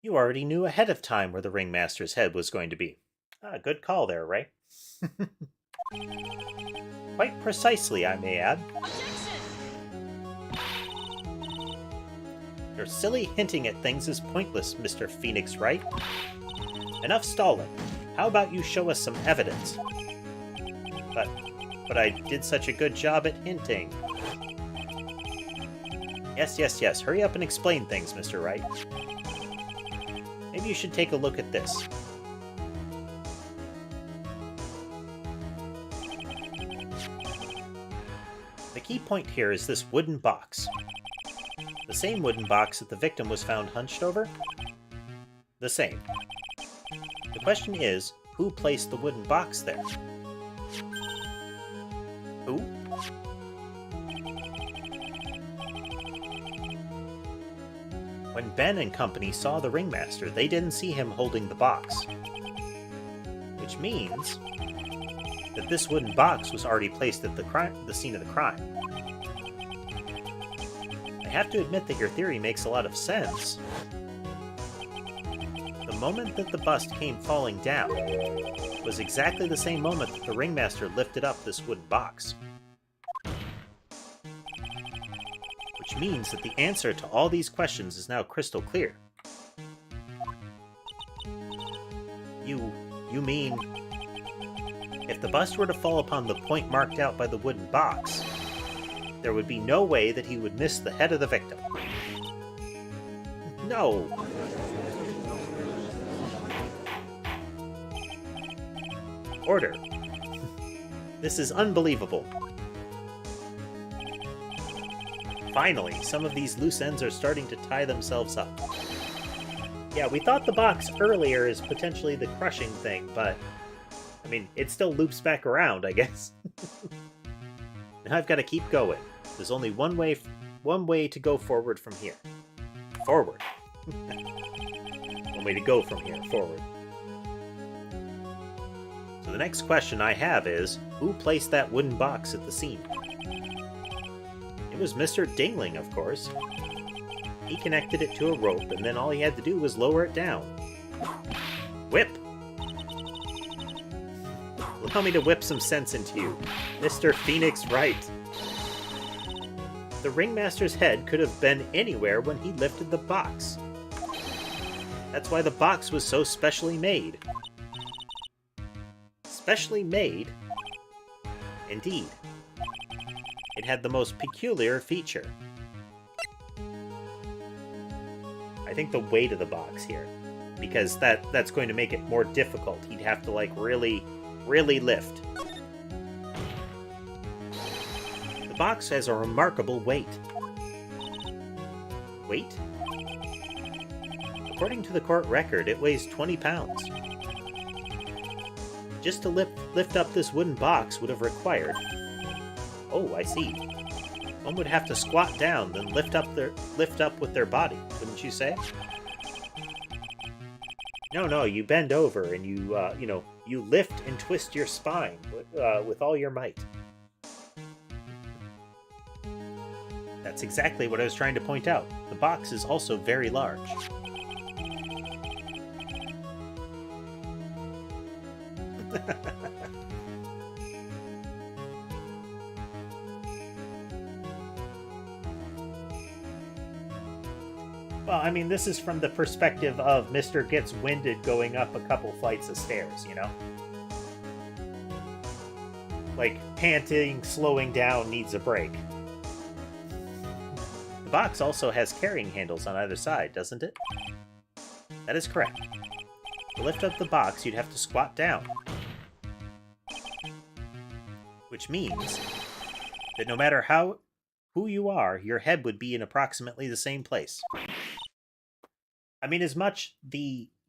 You already knew ahead of time where the ringmaster's head was going to be. Ah, good call there, Ray. Quite precisely, I may add. Objection! Your silly hinting at things is pointless, Mr. Phoenix Wright. Enough stalling. How about you show us some evidence? But I did such a good job at hinting. Yes. Hurry up and explain things, Mr. Wright. Maybe you should take a look at this. The key point here is this wooden box. The same wooden box that the victim was found hunched over? The same. The question is, who placed the wooden box there? Who? When Ben and company saw the ringmaster, they didn't see him holding the box. Which means that this wooden box was already placed at the scene of the crime. I have to admit that your theory makes a lot of sense. The moment that the bust came falling down was exactly the same moment that the ringmaster lifted up this wooden box. Which means that the answer to all these questions is now crystal clear. You mean, if the bust were to fall upon the point marked out by the wooden box, there would be no way that he would miss the head of the victim. No! Order. This is unbelievable. Finally, some of these loose ends are starting to tie themselves up. Yeah, we thought the box earlier is potentially the crushing thing, but I mean, it still loops back around, I guess. Now I've got to keep going. There's only one way to go forward from here. Forward. One way to go from here, forward. So the next question I have is, who placed that wooden box at the scene? It was Mr. Dingling, of course. He connected it to a rope, and then all he had to do was lower it down. Whip! Allow me to whip some sense into you, Mr. Phoenix Wright. The ringmaster's head could have been anywhere when he lifted the box. That's why the box was so specially made. Specially made? Indeed. It had the most peculiar feature. I think the weight of the box here. because that's going to make it more difficult. He'd have to, like, really lift. The box has a remarkable weight. Weight? According to the court record, it weighs 20 pounds. Just to lift up this wooden box would have required... Oh, I see. One would have to squat down, then lift up with their body, wouldn't you say? No, you bend over and you lift and twist your spine with all your might. That's exactly what I was trying to point out. The box is also very large. Well, I mean, this is from the perspective of Mr. Gets Winded going up a couple flights of stairs, you know? Like, panting, slowing down, needs a break. The box also has carrying handles on either side, doesn't it? That is correct. To lift up the box, you'd have to squat down. Which means that no matter who you are, your head would be in approximately the same place. I mean,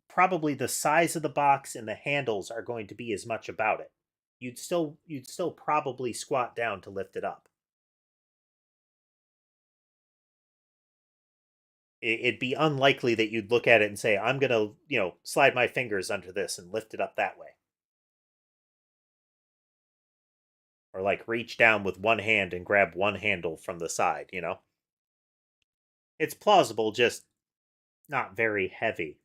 probably the size of the box and the handles are going to be as much about it. You'd still probably squat down to lift it up. It'd be unlikely that you'd look at it and say, I'm gonna, slide my fingers under this and lift it up that way. Or like reach down with one hand and grab one handle from the side, you know? It's plausible, just not very heavy.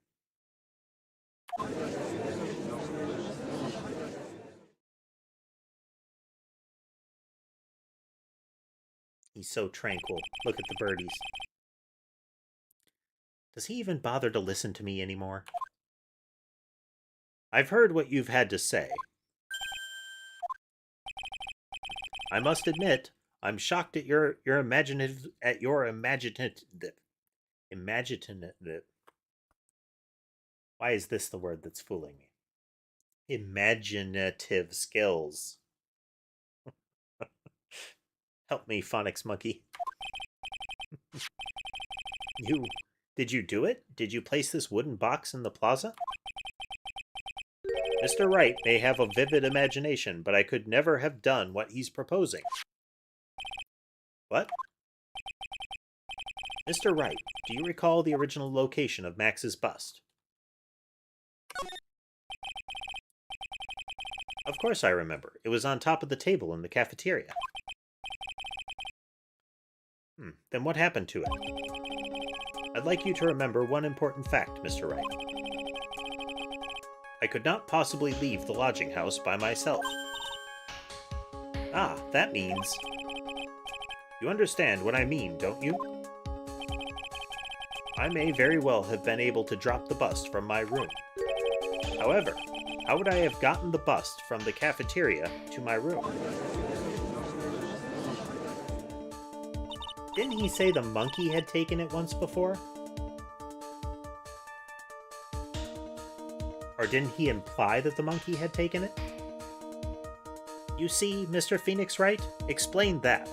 He's so tranquil. Look at the birdies. Does he even bother to listen to me anymore? I've heard what you've had to say. I must admit, I'm shocked at your imaginative. Why is this the word that's fooling me? Imaginative skills. Help me, phonics monkey. Did you do it? Did you place this wooden box in the plaza? Mr. Wright may have a vivid imagination, but I could never have done what he's proposing. What? Mr. Wright, do you recall the original location of Max's bust? Of course I remember. It was on top of the table in the cafeteria. Then what happened to it? I'd like you to remember one important fact, Mr. Wright. I could not possibly leave the lodging house by myself. Ah, that means... You understand what I mean, don't you? I may very well have been able to drop the bust from my room. However, how would I have gotten the bust from the cafeteria to my room? Didn't he say the monkey had taken it once before? Or didn't he imply that the monkey had taken it? You see, Mr. Phoenix Wright, explain that.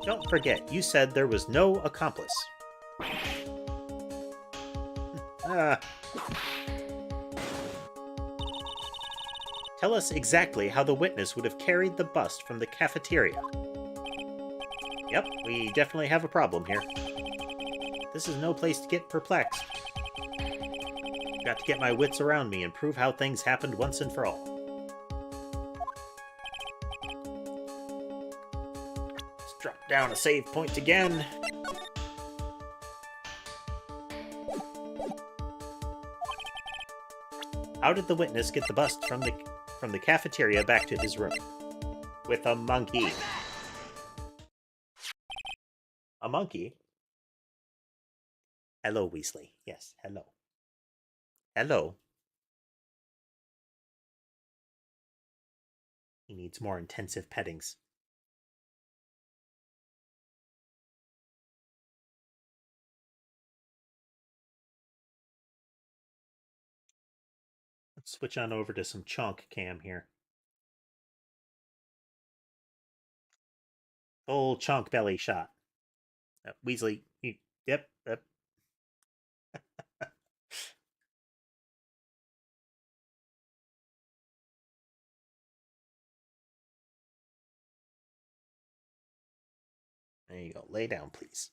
Don't forget, you said there was no accomplice. Tell us exactly how the witness would have carried the bust from the cafeteria. Yep, we definitely have a problem here. This is no place to get perplexed. Got to get my wits around me and prove how things happened once and for all. Let's drop down a save point again. How did the witness get the bust from the cafeteria back to his room? With a monkey. A monkey? Hello, Weasley. Yes, hello. Hello. He needs more intensive pettings. Switch on over to some chunk cam here. Full chunk belly shot. Weasley, yep. There you go. Lay down, please.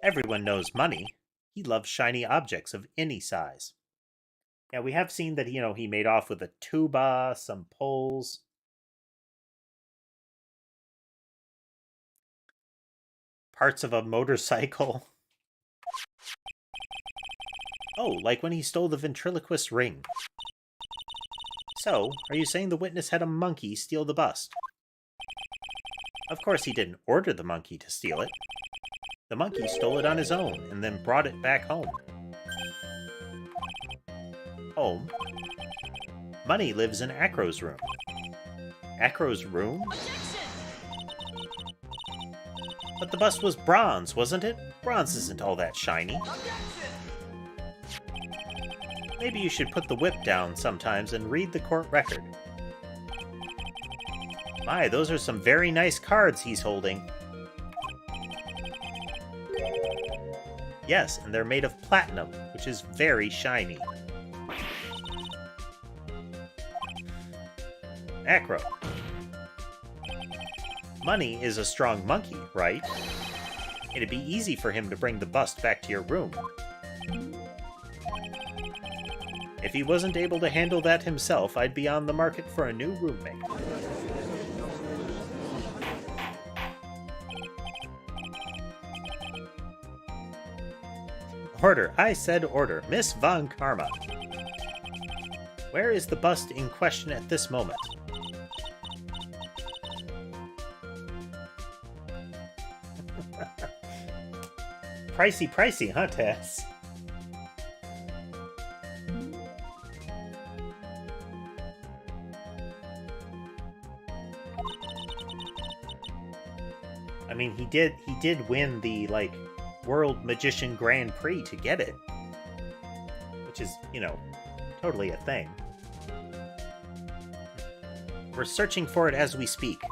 Everyone knows Money. He loves shiny objects of any size. Yeah, we have seen that, he made off with a tuba, some poles. Parts of a motorcycle. Oh, like when he stole the ventriloquist ring. So, are you saying the witness had a monkey steal the bust? Of course he didn't order the monkey to steal it. The monkey stole it on his own and then brought it back home. Home? Money lives in Acro's room. Acro's room? But the bust was bronze, wasn't it? Bronze isn't all that shiny. Maybe you should put the whip down sometimes and read the court record. My, those are some very nice cards he's holding. Yes, and they're made of platinum, which is very shiny. Acro. Money is a strong monkey, right? It'd be easy for him to bring the bust back to your room. If he wasn't able to handle that himself, I'd be on the market for a new roommate. Order, I said order. Miss Von Karma. Where is the bust in question at this moment? Pricey, huh, Tess? I mean, he did win the, World Magician Grand Prix to get it. Which is, totally a thing. We're searching for it as we speak.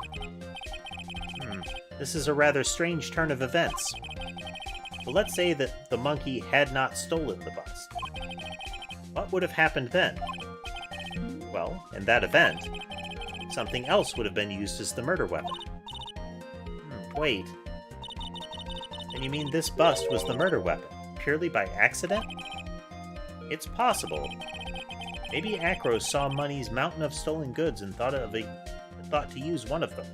This is a rather strange turn of events. But let's say that the monkey had not stolen the bust. What would have happened then? Well, in that event, something else would have been used as the murder weapon. Wait. Then you mean this bust was the murder weapon, purely by accident? It's possible. Maybe Acro saw Money's mountain of stolen goods and thought to use one of them.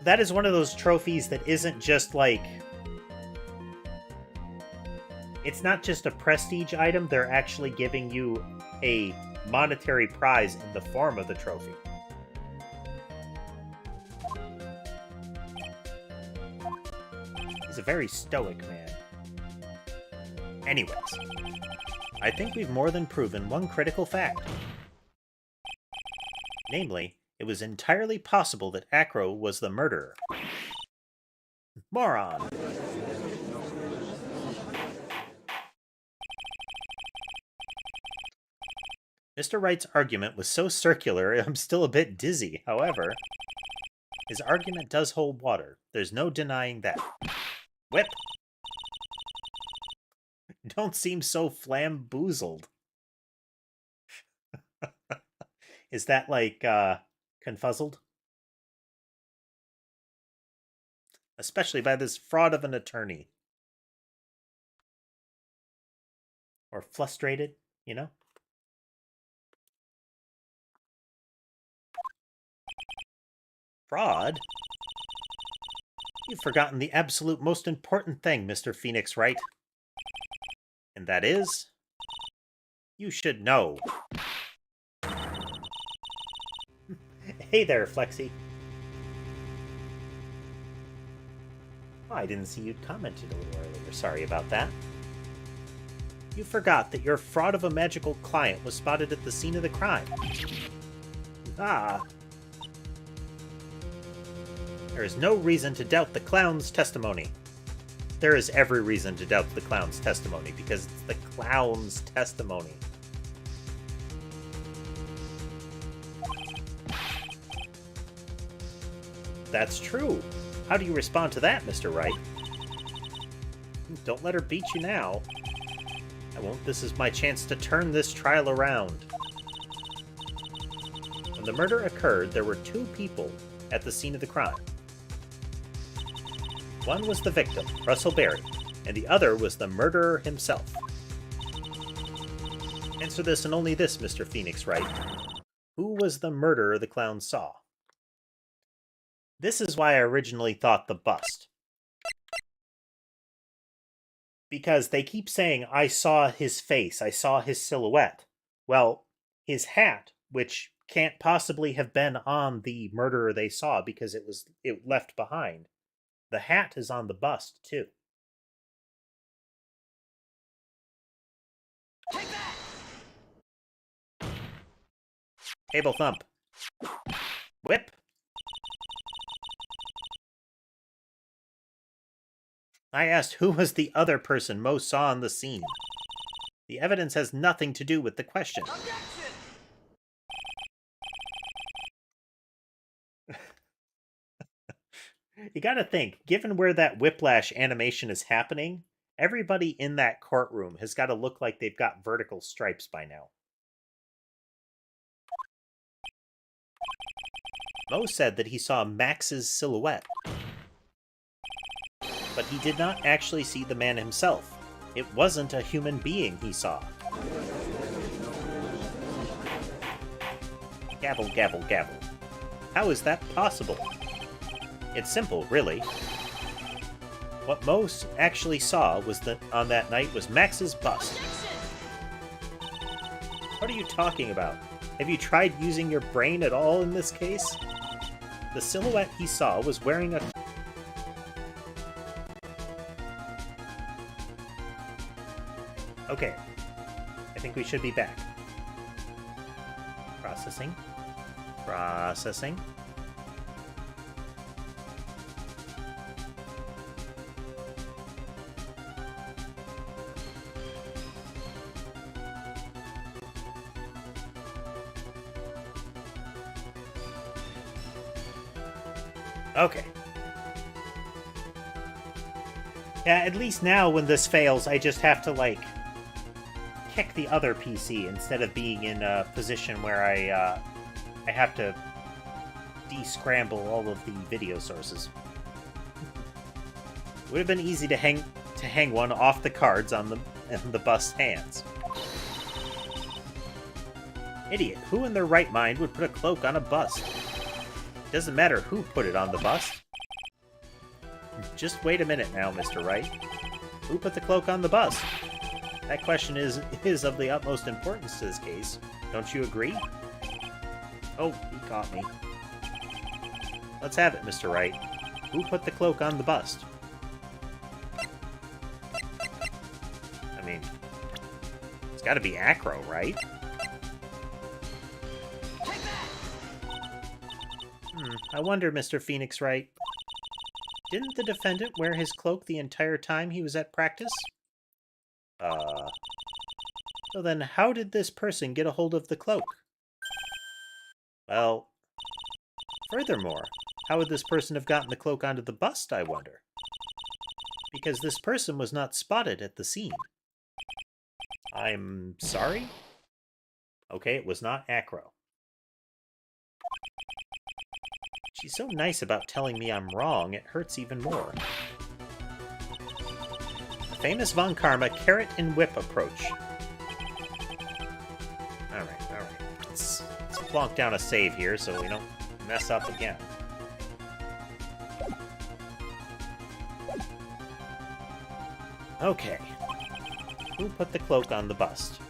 That is one of those trophies that isn't just it's not just a prestige item, they're actually giving you a monetary prize in the form of the trophy. He's a very stoic man. Anyways, I think we've more than proven one critical fact. Namely, it was entirely possible that Acro was the murderer. Moron! Mr. Wright's argument was so circular, I'm still a bit dizzy. However, his argument does hold water. There's no denying that. Whip! Don't seem so flamboozled. Is that confuzzled? Especially by this fraud of an attorney. Or frustrated, Fraud? You've forgotten the absolute most important thing, Mr. Phoenix Wright. And that is... you should know. Hey there, Flexi. Oh, I didn't see you'd commented a little earlier. Sorry about that. You forgot that your fraud of a magical client was spotted at the scene of the crime. Ah. There is no reason to doubt the clown's testimony. There is every reason to doubt the clown's testimony, because it's the clown's testimony. That's true. How do you respond to that, Mr. Wright? Don't let her beat you now. I won't. This is my chance to turn this trial around. When the murder occurred, there were 2 people at the scene of the crime. One was the victim, Russell Berry, and the other was the murderer himself. Answer this and only this, Mr. Phoenix Wright. Who was the murderer the clown saw? This is why I originally thought the bust. Because they keep saying, I saw his face, I saw his silhouette. Well, his hat, which can't possibly have been on the murderer they saw because it left behind. The hat is on the bust, too. Take that! Table thump. Whip. I asked who was the other person Mo saw on the scene. The evidence has nothing to do with the question. Objection! You gotta think, given where that whiplash animation is happening, everybody in that courtroom has got to look like they've got vertical stripes by now. Mo said that he saw Max's silhouette, but he did not actually see the man himself. It wasn't a human being he saw. Gavel, gavel, gavel. How is that possible? It's simple, really. What Mo actually saw was on that night was Max's bust. What are you talking about? Have you tried using your brain at all in this case? The silhouette he saw was wearing a... Okay. I think we should be back. Processing. Processing. Okay. Yeah, at least now when this fails, I just have to, like, kick the other PC instead of being in a position where I have to de-scramble all of the video sources. It would have been easy to hang one off the cards on the bust's hands. Idiot, who in their right mind would put a cloak on a bust? Doesn't matter who put it on the bust. Just wait a minute now, Mr. Wright. Who put the cloak on the bust? That question is of the utmost importance to this case. Don't you agree? Oh, he caught me. Let's have it, Mr. Wright. Who put the cloak on the bust? I mean, it's gotta be Acro, right? I wonder, Mr. Phoenix Wright. Didn't the defendant wear his cloak the entire time he was at practice? So then how did this person get a hold of the cloak? Well, furthermore, how would this person have gotten the cloak onto the bust, I wonder? Because this person was not spotted at the scene. I'm sorry? Okay, it was not Acro. She's so nice about telling me I'm wrong, it hurts even more. Famous Von Karma carrot and whip approach. Alright. Let's plonk down a save here so we don't mess up again. Okay. Who put the cloak on the bust?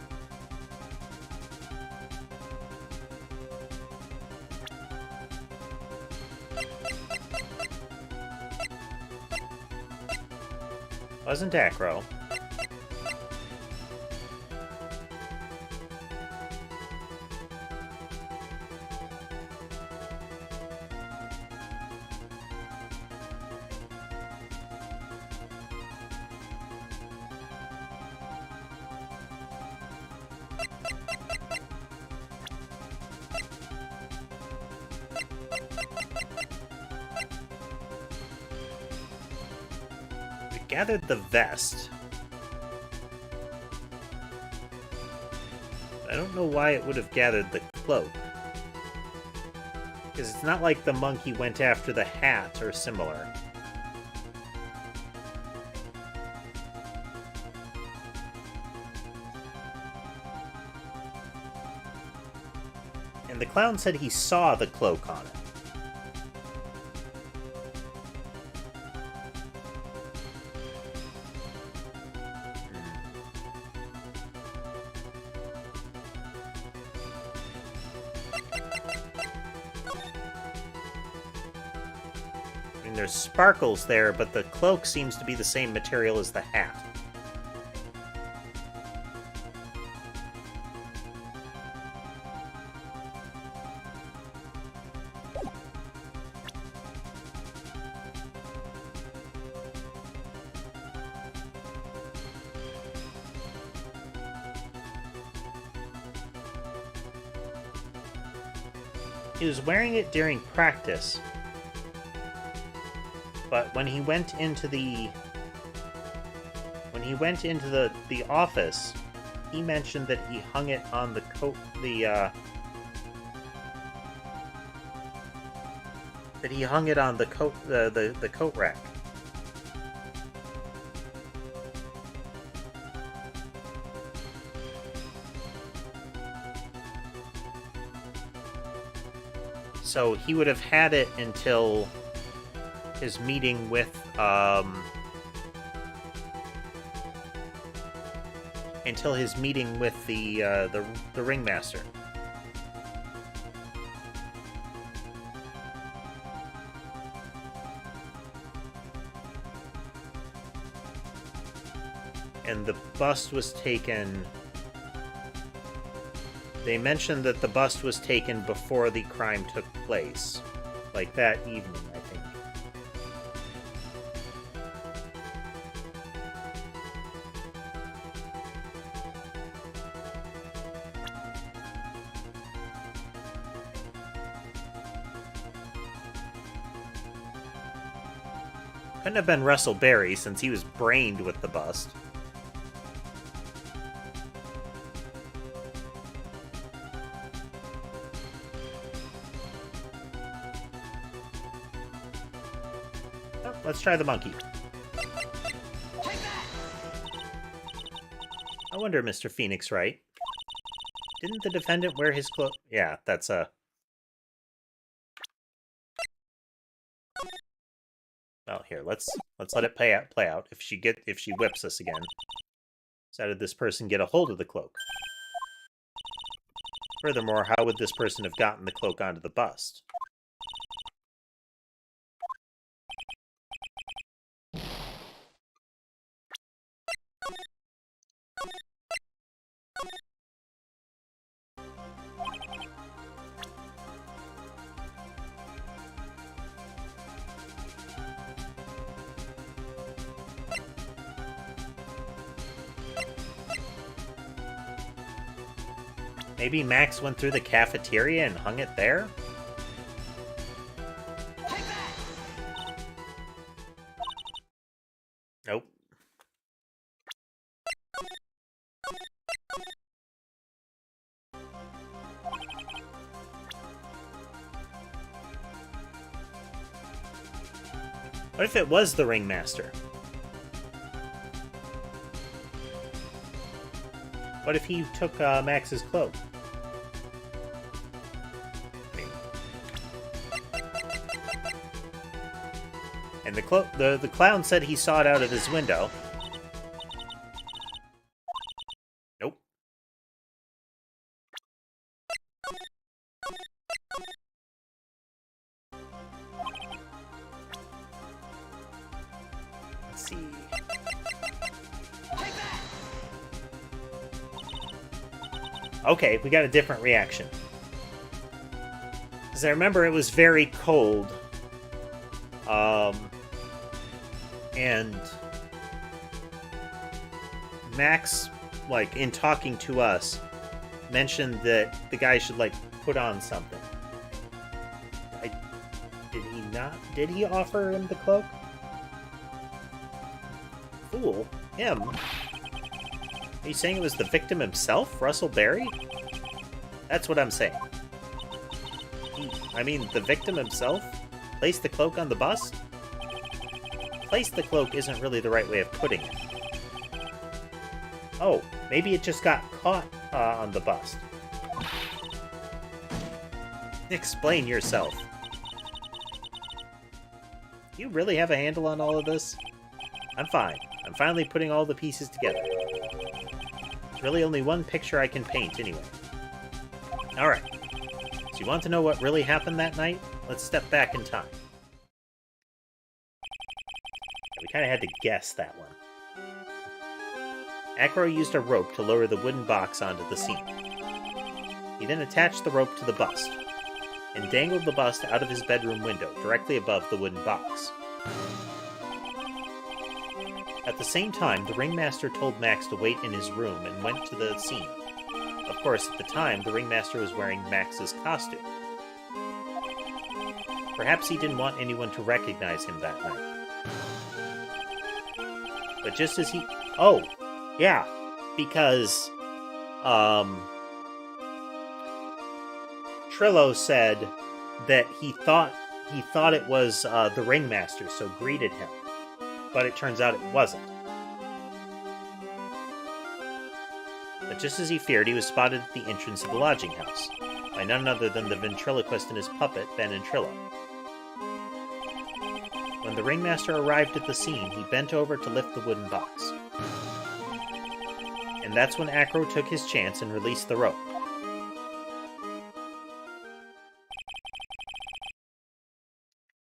Wasn't Acro. gathered the vest. I don't know why it would have gathered the cloak. Because it's not like the monkey went after the hat or similar. And the clown said he saw the cloak on it. I mean, there's sparkles there, but the cloak seems to be the same material as the hat. He was wearing it during practice, but when he went into the office, he mentioned that he hung it on the coat that he hung it on the coat rack. So he would have had it until his meeting with the ringmaster. And the bust was taken. They mentioned that the bust was taken before the crime took place. Like that evening, I think. Couldn't have been Russell Berry since he was brained with the bust. Let's try the monkey. I wonder, Mr. Phoenix Wright. Didn't the defendant wear his clothes? Yeah, that's a... Well, here, let's let it play out. If she whips us again. So how did this person get a hold of the cloak? Furthermore, how would this person have gotten the cloak onto the bust? Maybe Max went through the cafeteria and hung it there? Nope. What if it was the ringmaster? What if he took Max's cloak? And the clown said he saw it out of his window. Nope. Let's see. Okay, we got a different reaction. Because I remember it was very cold. And Max, like, in talking to us, mentioned that the guy should, like, put on something. Did he not? Did he offer him the cloak? Fool? Him? Are you saying it was the victim himself, Russell Berry? That's what I'm saying. I mean, the victim himself? Placed the cloak on the bust? Placed the cloak isn't really the right way of putting it. Oh, maybe it just got caught on the bust. Explain yourself. Do you really have a handle on all of this? I'm fine. I'm finally putting all the pieces together. There's really only one picture I can paint, anyway. Alright. So you want to know what really happened that night? Let's step back in time. We kind of had to guess that one. Acro used a rope to lower the wooden box onto the scene. He then attached the rope to the bust, and dangled the bust out of his bedroom window, directly above the wooden box. At the same time, the ringmaster told Max to wait in his room and went to the scene. Of course, at the time, the ringmaster was wearing Max's costume. Perhaps he didn't want anyone to recognize him that night. But just as he... Oh! Yeah, because... Trillo said that he thought it was the ringmaster, so greeted him. But it turns out it wasn't. But just as he feared, he was spotted at the entrance of the lodging house by none other than the ventriloquist and his puppet, Ben and Trillo. When the ringmaster arrived at the scene, he bent over to lift the wooden box. And that's when Acro took his chance and released the rope.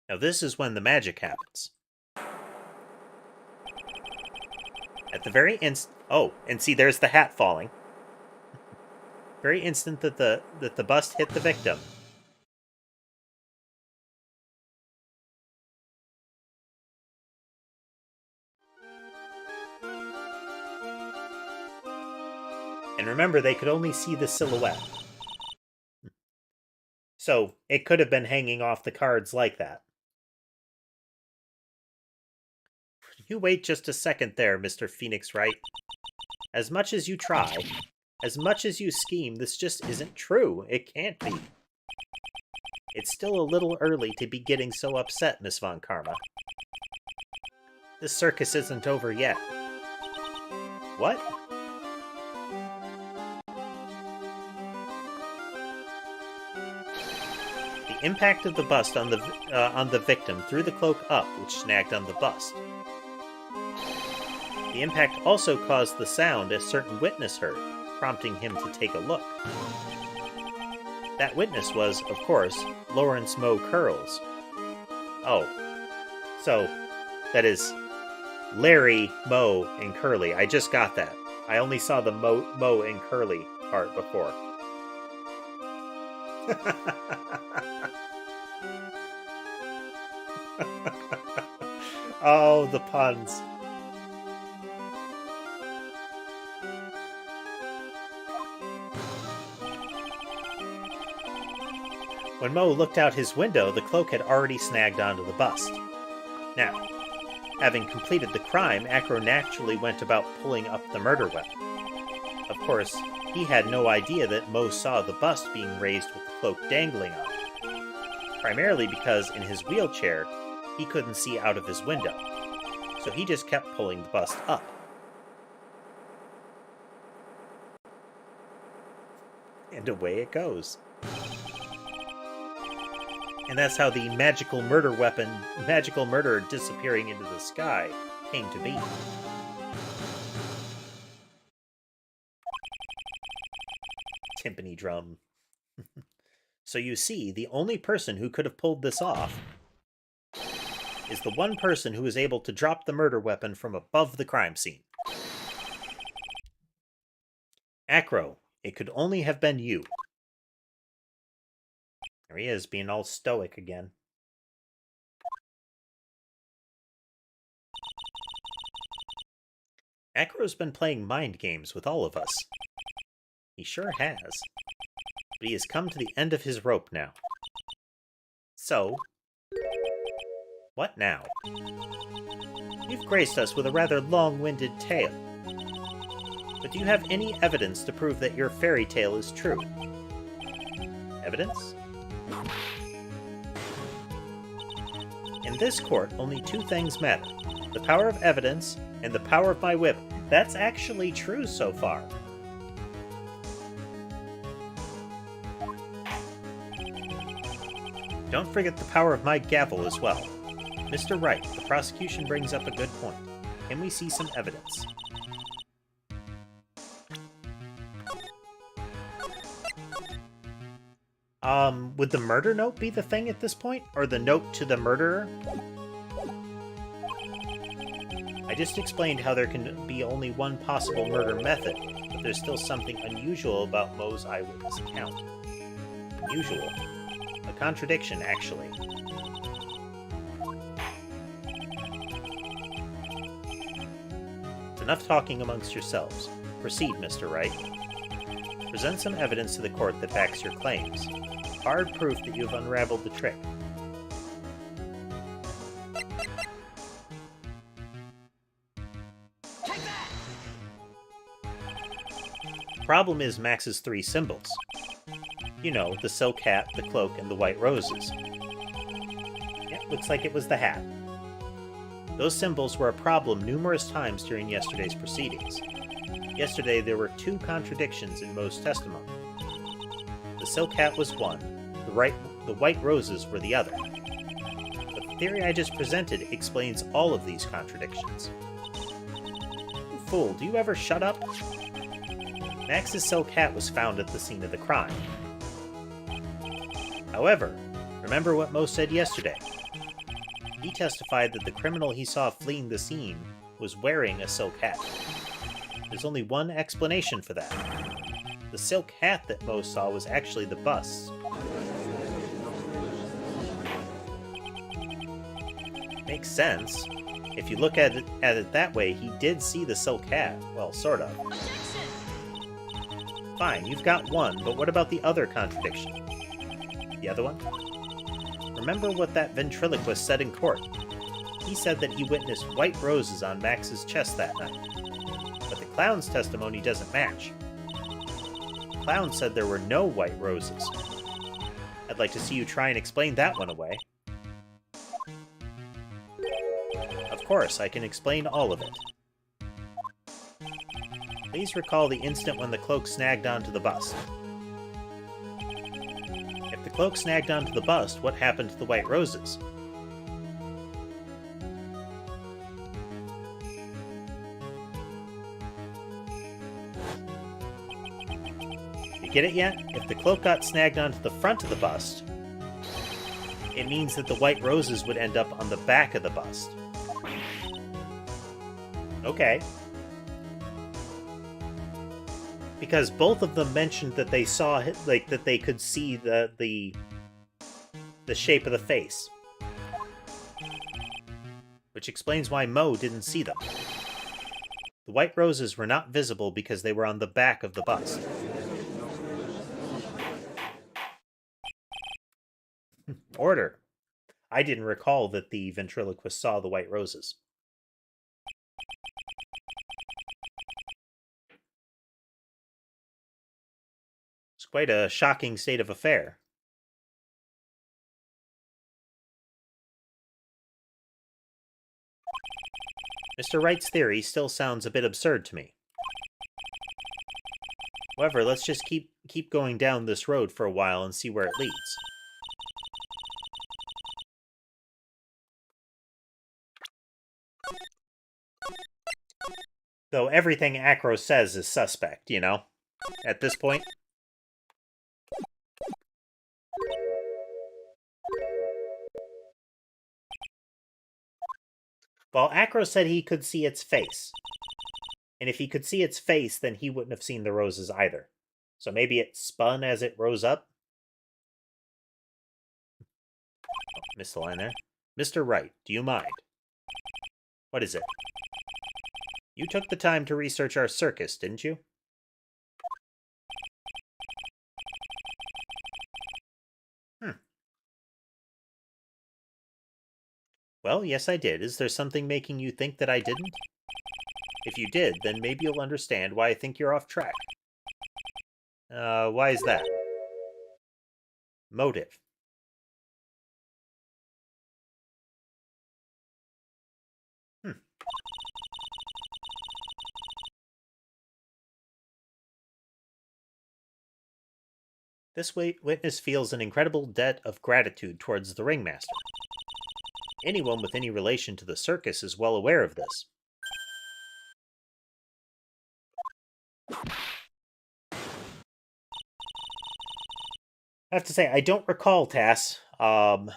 Now this is when the magic happens. At the very instant... Oh, and see, there's the hat falling. Very instant that the bust hit the victim. And remember, they could only see the silhouette. So, it could have been hanging off the cards like that. You wait just a second there, Mr. Phoenix Wright. As much as you try, as much as you scheme, this just isn't true. It can't be. It's still a little early to be getting so upset, Miss Von Karma. This circus isn't over yet. What? The impact of the bust on the victim threw the cloak up, which snagged on the bust. The impact also caused the sound a certain witness heard, prompting him to take a look. That witness was, of course, Lawrence Moe Curls. Oh, so that is Larry, Moe, and Curly. I just got that. I only saw the Moe and Curly part before. Oh, the puns. When Moe looked out his window, the cloak had already snagged onto the bust. Now, having completed the crime, Acro naturally went about pulling up the murder weapon. Of course, he had no idea that Moe saw the bust being raised with the cloak dangling on it. Primarily because, in his wheelchair, he couldn't see out of his window. So he just kept pulling the bust up. And away it goes. And that's how the magical murderer disappearing into the sky came to be. Timpani drum. So you see, the only person who could have pulled this off is the one person who was able to drop the murder weapon from above the crime scene. Acro, it could only have been you. There he is, being all stoic again. Acro's been playing mind games with all of us. He sure has. But he has come to the end of his rope now. So, What now? You've graced us with a rather long-winded tale. But do you have any evidence to prove that your fairy tale is true? Evidence? In this court, only two things matter. The power of evidence and the power of my whip. That's actually true so far. Don't forget the power of my gavel as well. Mr. Wright, the prosecution brings up a good point. Can we see some evidence? Would the murder note be the thing at this point? Or the note to the murderer? I just explained how there can be only one possible murder method, but there's still something unusual about Moe's eyewitness account. Unusual? A contradiction, actually. It's enough talking amongst yourselves. Proceed, Mr. Wright. Present some evidence to the court that backs your claims. Hard proof that you have unraveled the trick. Take that! The problem is Max's three symbols. You know, the silk hat, the cloak, and the white roses. Yeah, looks like it was the hat. Those symbols were a problem numerous times during yesterday's proceedings. Yesterday, there were two contradictions in Moe's testimony. The silk hat was one, the white roses were the other. But the theory I just presented explains all of these contradictions. You fool, do you ever shut up? Max's silk hat was found at the scene of the crime. However, remember what Moe said yesterday. He testified that the criminal he saw fleeing the scene was wearing a silk hat. There's only one explanation for that. The silk hat that Moe saw was actually the bust's. Makes sense. If you look at it that way, he did see the silk hat. Well, sort of. Fine, you've got one, but what about the other contradiction? The other one? Remember what that ventriloquist said in court. He said that he witnessed white roses on Max's chest that night. But the clown's testimony doesn't match. The clown said there were no white roses. I'd like to see you try and explain that one away. Of course, I can explain all of it. Please recall the instant when the cloak snagged onto the bust. If the cloak snagged onto the bust, what happened to the white roses? You get it yet? If the cloak got snagged onto the front of the bust, it means that the white roses would end up on the back of the bust. Okay. Because both of them mentioned that they saw, like, that they could see the shape of the face. Which explains why Moe didn't see them. The white roses were not visible because they were on the back of the bust. Order. I didn't recall that the ventriloquist saw the white roses. It's quite a shocking state of affair. Mr. Wright's theory still sounds a bit absurd to me. However, let's just keep going down this road for a while and see where it leads. Though everything Acro says is suspect, you know, at this point. Well, Acro said he could see its face. And if he could see its face, then he wouldn't have seen the roses either. So maybe it spun as it rose up? Oh, missed the line there. Mr. Wright, do you mind? What is it? You took the time to research our circus, didn't you? Well, yes, I did. Is there something making you think that I didn't? If you did, then maybe you'll understand why I think you're off track. Why is that? Motive. Hmm. This witness feels an incredible debt of gratitude towards the ringmaster. Anyone with any relation to the circus is well aware of this. I have to say, I don't recall, Tass. But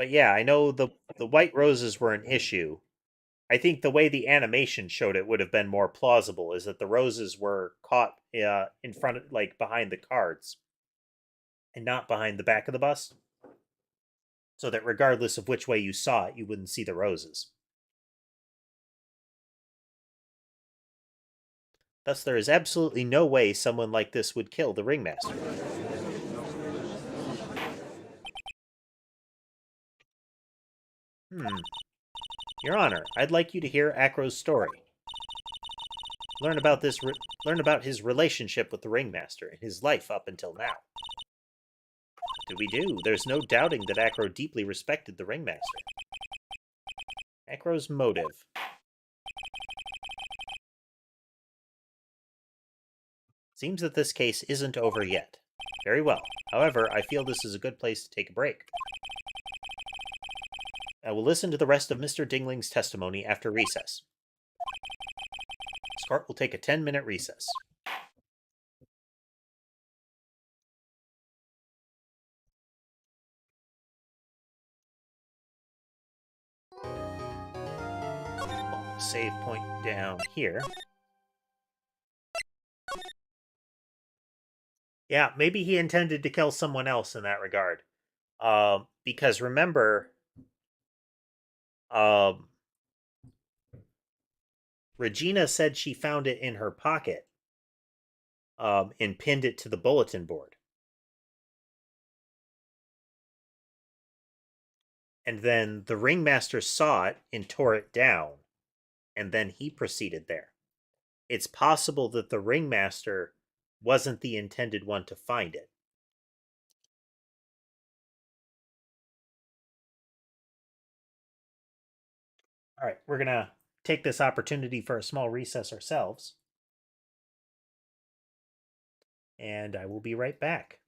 yeah, I know the white roses were an issue. I think the way the animation showed it would have been more plausible. Is that the roses were caught in front of, like behind the cards, and not behind the back of the bus, so that regardless of which way you saw it, you wouldn't see the roses. Thus, there is absolutely no way someone like this would kill the ringmaster. Hmm. Your Honor, I'd like you to hear Acro's story. Learn about learn about his relationship with the ringmaster and his life up until now. What did we do? There's no doubting that Acro deeply respected the ringmaster. Acro's motive. Seems that this case isn't over yet. Very well. However, I feel this is a good place to take a break. I will listen to the rest of Mr. Dingling's testimony after recess. This court will take a 10-minute recess. Save point down here. Yeah, maybe he intended to kill someone else in that regard. Because remember, um, Regina said she found it in her pocket, and pinned it to the bulletin board. And then the ringmaster saw it and tore it down, and then he proceeded there. It's possible that the ringmaster wasn't the intended one to find it. All right, we're going to take this opportunity for a small recess ourselves, and I will be right back.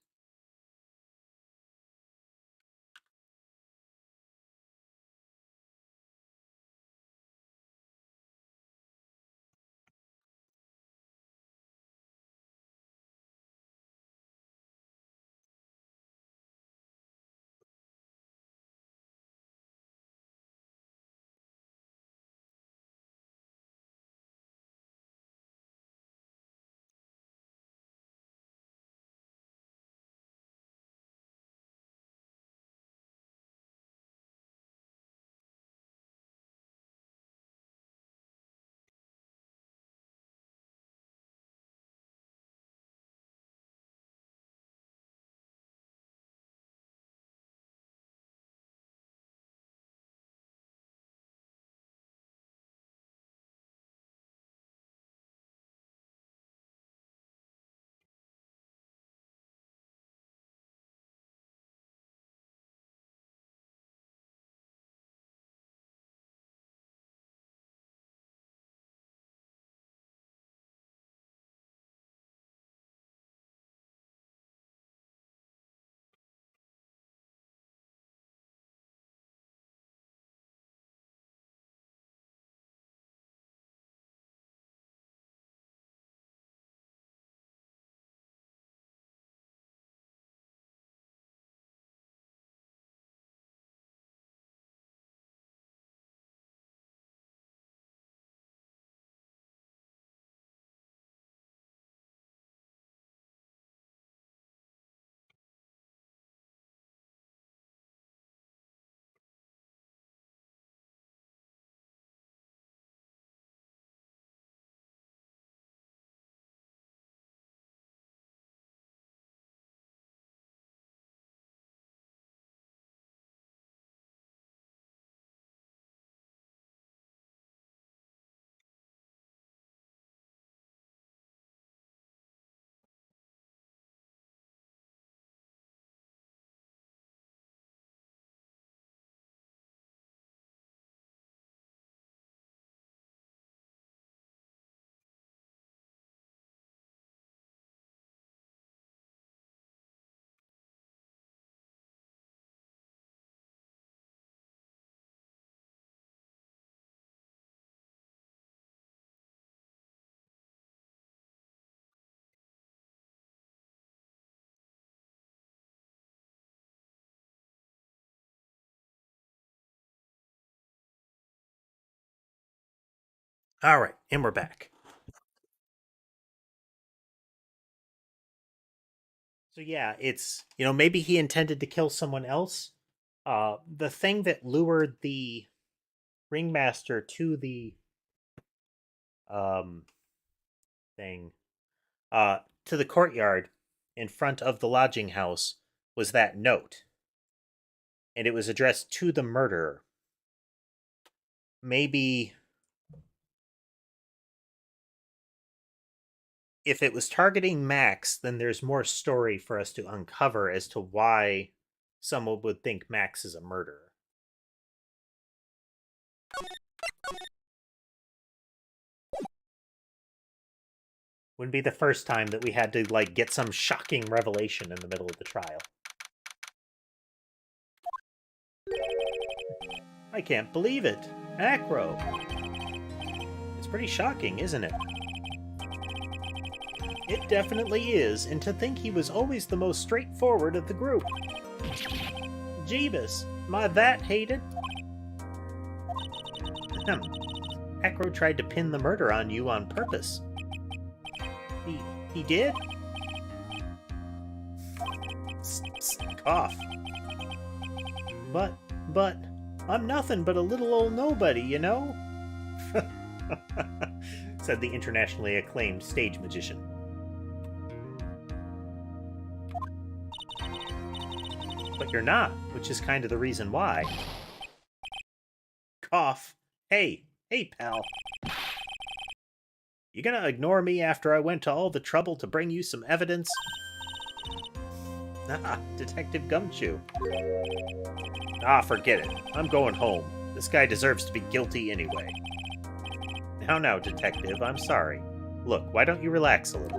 All right, and we're back. So yeah, it's, maybe he intended to kill someone else. The thing that lured the ringmaster to the um thing, to the courtyard in front of the lodging house was that note, and it was addressed to the murderer. Maybe if it was targeting Max, then there's more story for us to uncover as to why someone would think Max is a murderer. Wouldn't be the first time that we had to get some shocking revelation in the middle of the trial. I can't believe it. Acro. It's pretty shocking, isn't it? It definitely is, and to think he was always the most straightforward of the group. Jeebus, my that hated. Acro tried to pin the murder on you on purpose. He did? Cough. But, I'm nothing but a little old nobody, you know? Said the internationally acclaimed stage magician. But you're not, which is kind of the reason why. Cough. Hey, pal. You gonna ignore me after I went to all the trouble to bring you some evidence? Ah, Detective Gumshoe. Ah, forget it. I'm going home. This guy deserves to be guilty anyway. Now, Detective, I'm sorry. Look, why don't you relax a little?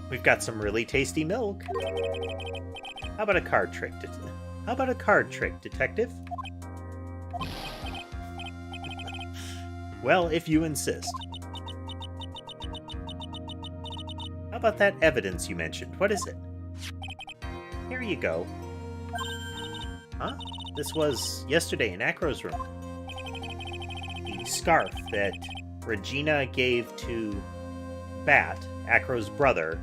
We've got some really tasty milk. How about a card trick, Detective? Well, if you insist. How about that evidence you mentioned? What is it? Here you go. Huh? This was yesterday in Acro's room. The scarf that Regina gave to Bat, Acro's brother,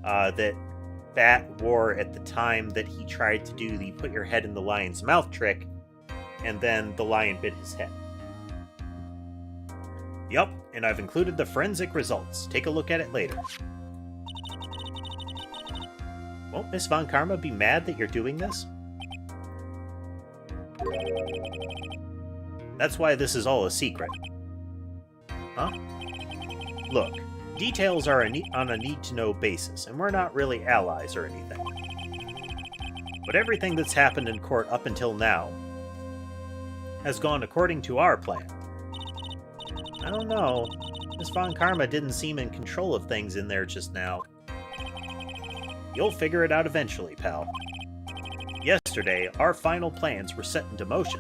that Bat wore at the time that he tried to do the put your head in the lion's mouth trick, and then the lion bit his head. Yup, and I've included the forensic results. Take a look at it later. Won't Miss Von Karma be mad that you're doing this? That's why this is all a secret. Huh? Look, details are on a need-to-know basis, and we're not really allies or anything. But everything that's happened in court up until now has gone according to our plan. I don't know. Miss Von Karma didn't seem in control of things in there just now. You'll figure it out eventually, pal. Yesterday, our final plans were set into motion.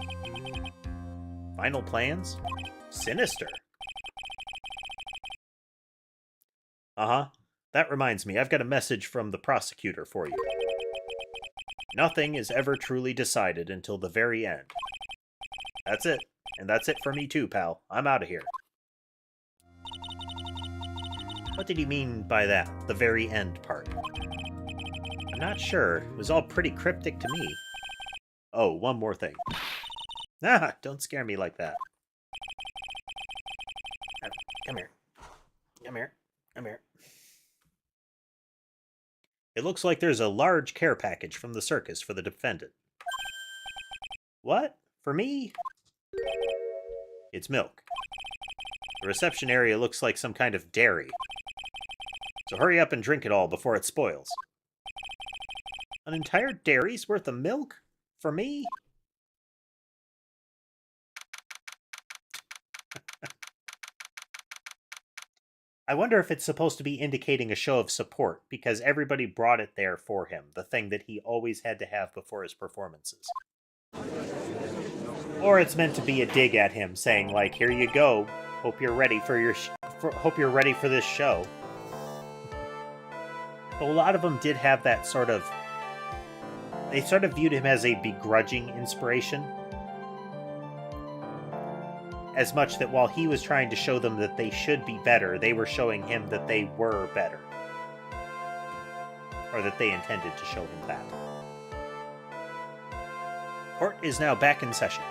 Final plans? Sinister. Uh-huh. That reminds me, I've got a message from the prosecutor for you. Nothing is ever truly decided until the very end. That's it. And that's it for me too, pal. I'm out of here. What did he mean by that? The very end part? I'm not sure. It was all pretty cryptic to me. Oh, one more thing. Ah, don't scare me like that. Come here. Come here. Come here. It looks like there's a large care package from the circus for the defendant. What? For me? It's milk. The reception area looks like some kind of dairy. So hurry up and drink it all before it spoils. An entire dairy's worth of milk? For me? I wonder if it's supposed to be indicating a show of support, because everybody brought it there for him, the thing that he always had to have before his performances. Or it's meant to be a dig at him, saying like, "Here you go. Hope you're ready for hope you're ready for this show." But a lot of them did have that sort of. They sort of viewed him as a begrudging inspiration. as much that while he was trying to show them that they should be better, they were showing him that they were better. Or that they intended to show him that. Court is now back in session.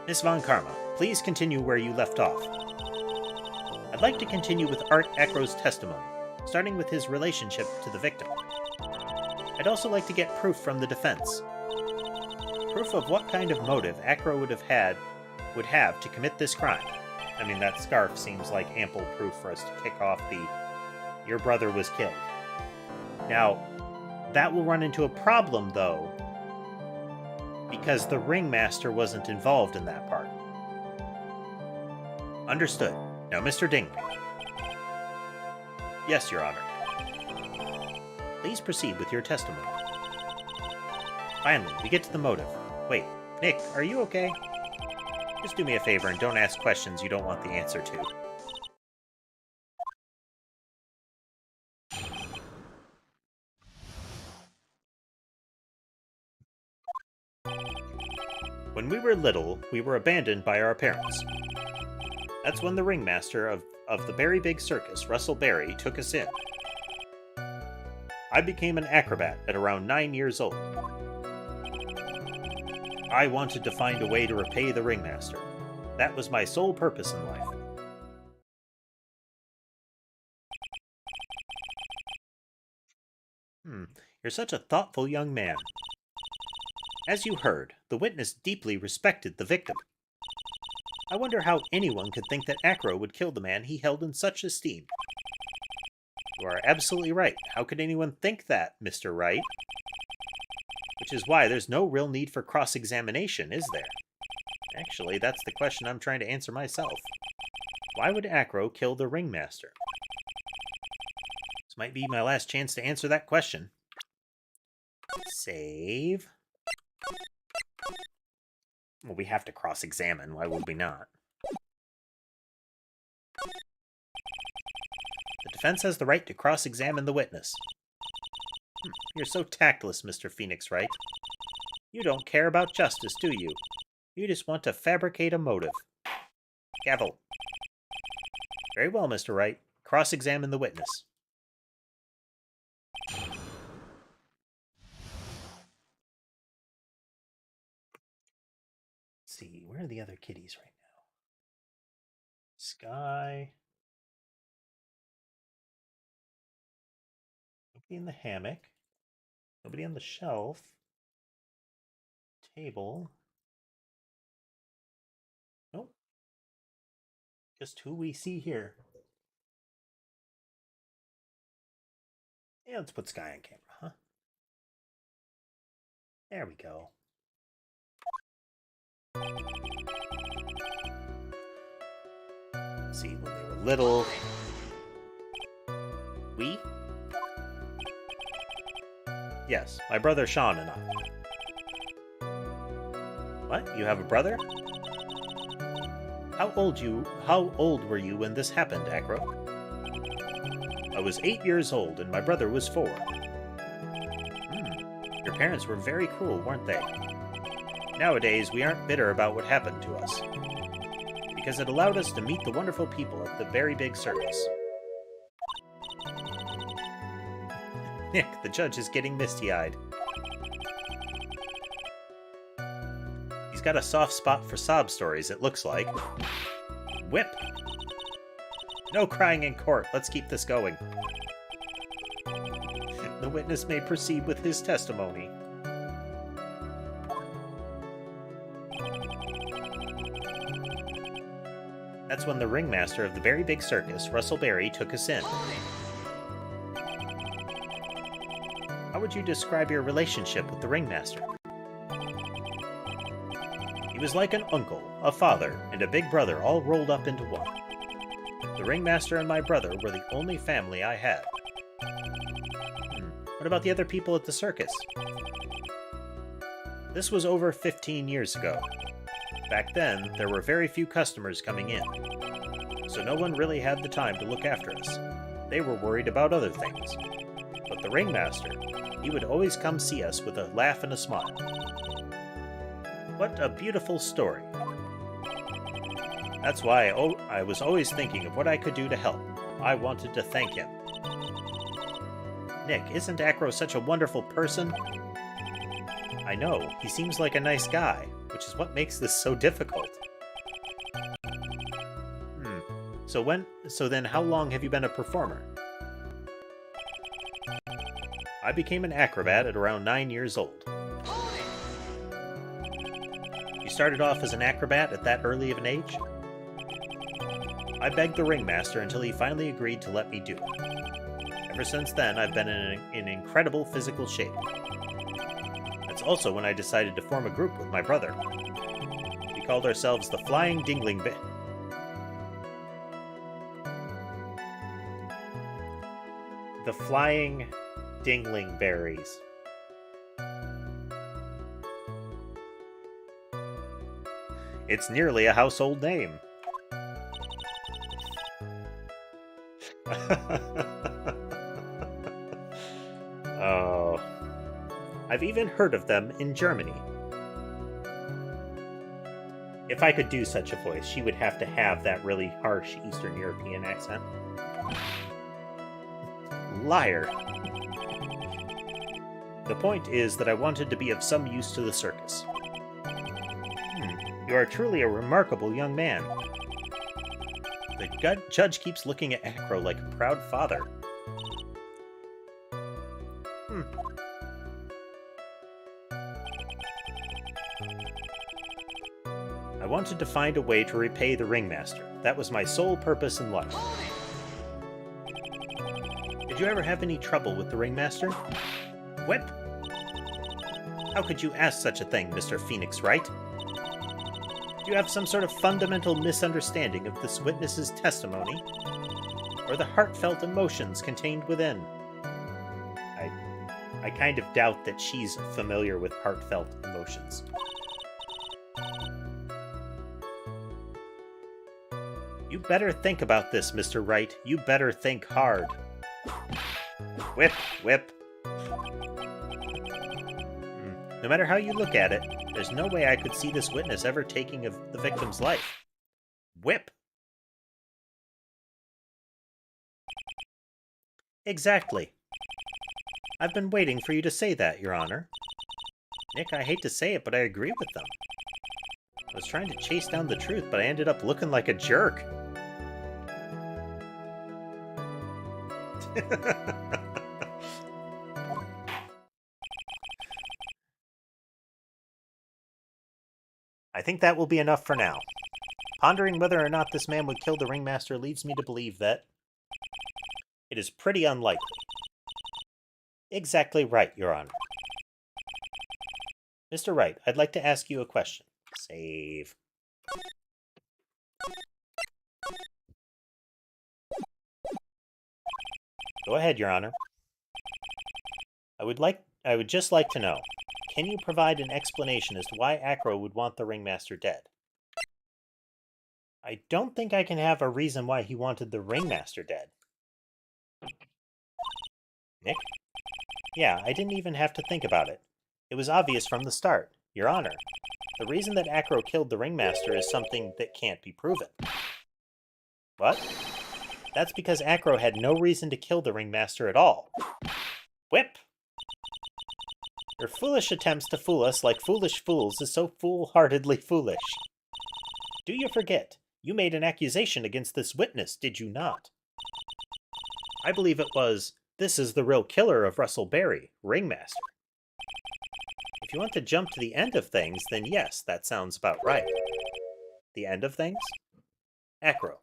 Miss Von Karma, please continue where you left off. I'd like to continue with Art Acro's testimony, starting with his relationship to the victim. I'd also like to get proof from the defense. Proof of what kind of motive Acro would have to commit this crime. I mean, that scarf seems like ample proof for us to kick off the "your brother was killed." Now, that will run into a problem, though, because the ringmaster wasn't involved in that part. Understood. Now, Mr. Dingley. Yes, Your Honor. Please proceed with your testimony. Finally, we get to the motive. Wait, Nick, are you okay? Just do me a favor and don't ask questions you don't want the answer to. When we were little, we were abandoned by our parents. That's when the ringmaster of the Berry Big Circus, Russell Berry, took us in. I became an acrobat at around 9 years old. I wanted to find a way to repay the ringmaster. That was my sole purpose in life. You're such a thoughtful young man. As you heard, the witness deeply respected the victim. I wonder how anyone could think that Acro would kill the man he held in such esteem. You are absolutely right. How could anyone think that, Mr. Wright? Which is why there's no real need for cross-examination, is there? Actually, that's the question I'm trying to answer myself. Why would Acro kill the ringmaster? This might be my last chance to answer that question. Save. Well, we have to cross-examine. Why would we not? The defense has the right to cross-examine the witness. You're so tactless, Mr. Phoenix Wright. You don't care about justice, do you? You just want to fabricate a motive. Gavel. Very well, Mr. Wright. Cross-examine the witness. Let's see, where are the other kitties right now? Sky. Nobody in the hammock. Nobody on the shelf. Table. Nope. Just who we see here. Yeah, let's put Sky on camera, huh? There we go. Let's see, when they were little. We? Yes, my brother Sean and I. What? You have a brother? How old were you when this happened, Acro? I was 8 years old and my brother was 4. Your parents were very cruel, weren't they? Nowadays, we aren't bitter about what happened to us, because it allowed us to meet the wonderful people at the Berry Big Circus. Nick, the judge is getting misty-eyed. He's got a soft spot for sob stories, it looks like. Whip! No crying in court. Let's keep this going. The witness may proceed with his testimony. That's when the ringmaster of the Berry Big Circus, Russell Berry, took us in. How would you describe your relationship with the ringmaster? He was like an uncle, a father, and a big brother all rolled up into one. The ringmaster and my brother were the only family I had. What about the other people at the circus? This was over 15 years ago. Back then, there were very few customers coming in, so no one really had the time to look after us. They were worried about other things. But The ringmaster. He would always come see us with a laugh and a smile. What a beautiful story. That's why I was always thinking of what I could do to help. I wanted to thank him. Nick, isn't Acro such a wonderful person? I know, he seems like a nice guy, which is what makes this so difficult. So then how long have you been a performer? I became an acrobat at around 9 years old. You started off as an acrobat at that early of an age? I begged the ringmaster until he finally agreed to let me do it. Ever since then, I've been in incredible physical shape. That's also when I decided to form a group with my brother. We called ourselves the Flying Dingling The Flying Dinglingberries. It's nearly a household name. Oh. I've even heard of them in Germany. If I could do such a voice, she would have to have that really harsh Eastern European accent. Liar. The point is that I wanted to be of some use to the circus. You are truly a remarkable young man. The judge keeps looking at Acro like a proud father. I wanted to find a way to repay the ringmaster. That was my sole purpose in life. Did you ever have any trouble with the ringmaster? Whip? How could you ask such a thing, Mr. Phoenix Wright? Do you have some sort of fundamental misunderstanding of this witness's testimony? Or the heartfelt emotions contained within? I kind of doubt that she's familiar with heartfelt emotions. You better think about this, Mr. Wright. You better think hard. Whip, whip. No matter how you look at it, there's no way I could see this witness ever taking of the victim's life. Whip. Exactly. I've been waiting for you to say that, Your Honor. Nick, I hate to say it, but I agree with them. I was trying to chase down the truth, but I ended up looking like a jerk. I think that will be enough for now. Pondering whether or not this man would kill the ringmaster leads me to believe that it is pretty unlikely. Exactly right, Your Honor. Mr. Wright, I'd like to ask you a question. Save. Go ahead, Your Honor. I would just like to know, can you provide an explanation as to why Acro would want the ringmaster dead? I don't think I can have a reason why he wanted the ringmaster dead. Nick? Yeah, I didn't even have to think about it. It was obvious from the start, Your Honor. The reason that Acro killed the ringmaster is something that can't be proven. What? That's because Acro had no reason to kill the ringmaster at all. Whip! Your foolish attempts to fool us like foolish fools is so foolhardily foolish. Do you forget? You made an accusation against this witness, did you not? I believe it was, this is the real killer of Russell Berry, ringmaster. If you want to jump to the end of things, then yes, that sounds about right. The end of things? Acro.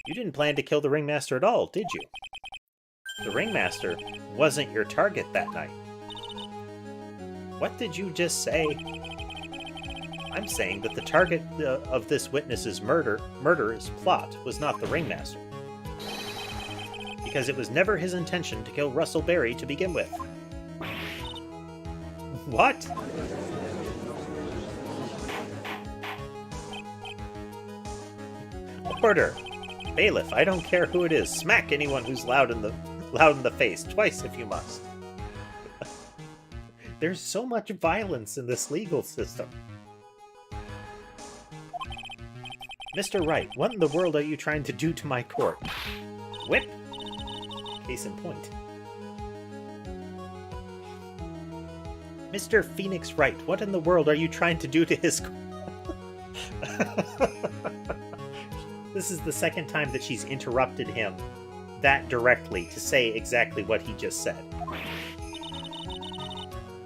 You didn't plan to kill the ringmaster at all, did you? The ringmaster wasn't your target that night. What did you just say? I'm saying that the target of this witness's murderous plot was not the ringmaster. Because it was never his intention to kill Russell Berry to begin with. What? Order! Bailiff, I don't care who it is. Smack anyone who's loud in the Loud in the face, twice if you must. There's so much violence in this legal system. Mr. Wright, what in the world are you trying to do to my court? Whip! Case in point. Mr. Phoenix Wright, what in the world are you trying to do to his court? This is the second time that she's interrupted him that directly to say exactly what he just said.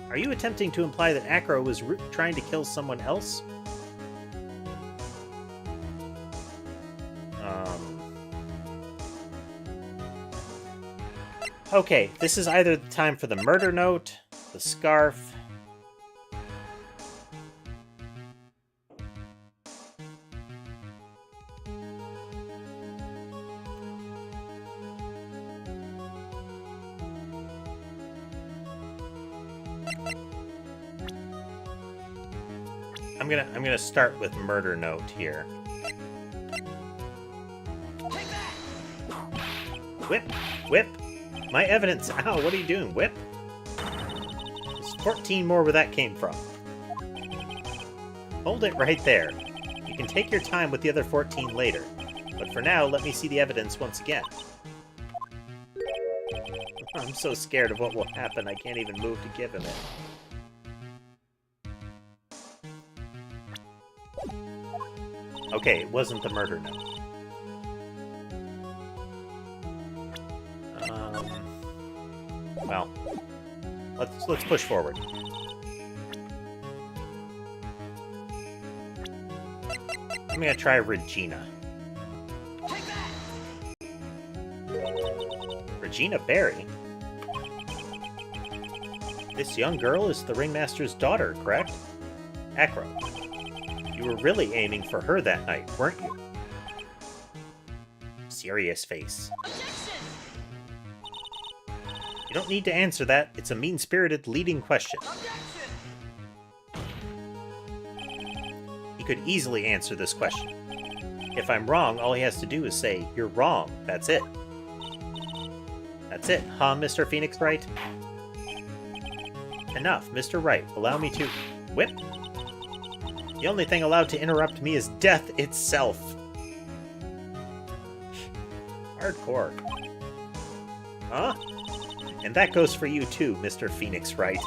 Are you attempting to imply that Acro was trying to kill someone else? Okay, this is either the time for the murder note, the scarf... I'm gonna start with murder note here. Whip! Whip! My evidence! Ow, what are you doing, Whip? There's 14 more where that came from. Hold it right there. You can take your time with the other 14 later. But for now, let me see the evidence once again. I'm so scared of what will happen, I can't even move to give him it. Okay, it wasn't the murder note. Well, let's push forward. I'm gonna try Regina. Regina Berry? This young girl is the ringmaster's daughter, correct? Acro. You were really aiming for her that night, weren't you? Serious face. You don't need to answer that. It's a mean-spirited leading question. He could easily answer this question. If I'm wrong, all he has to do is say, "You're wrong." That's it. That's it, huh, Mr. Phoenix Wright? Enough, Mr. Wright. Allow me to... Whip? The only thing allowed to interrupt me is death itself. Hardcore. Huh? And that goes for you too, Mr. Phoenix Wright.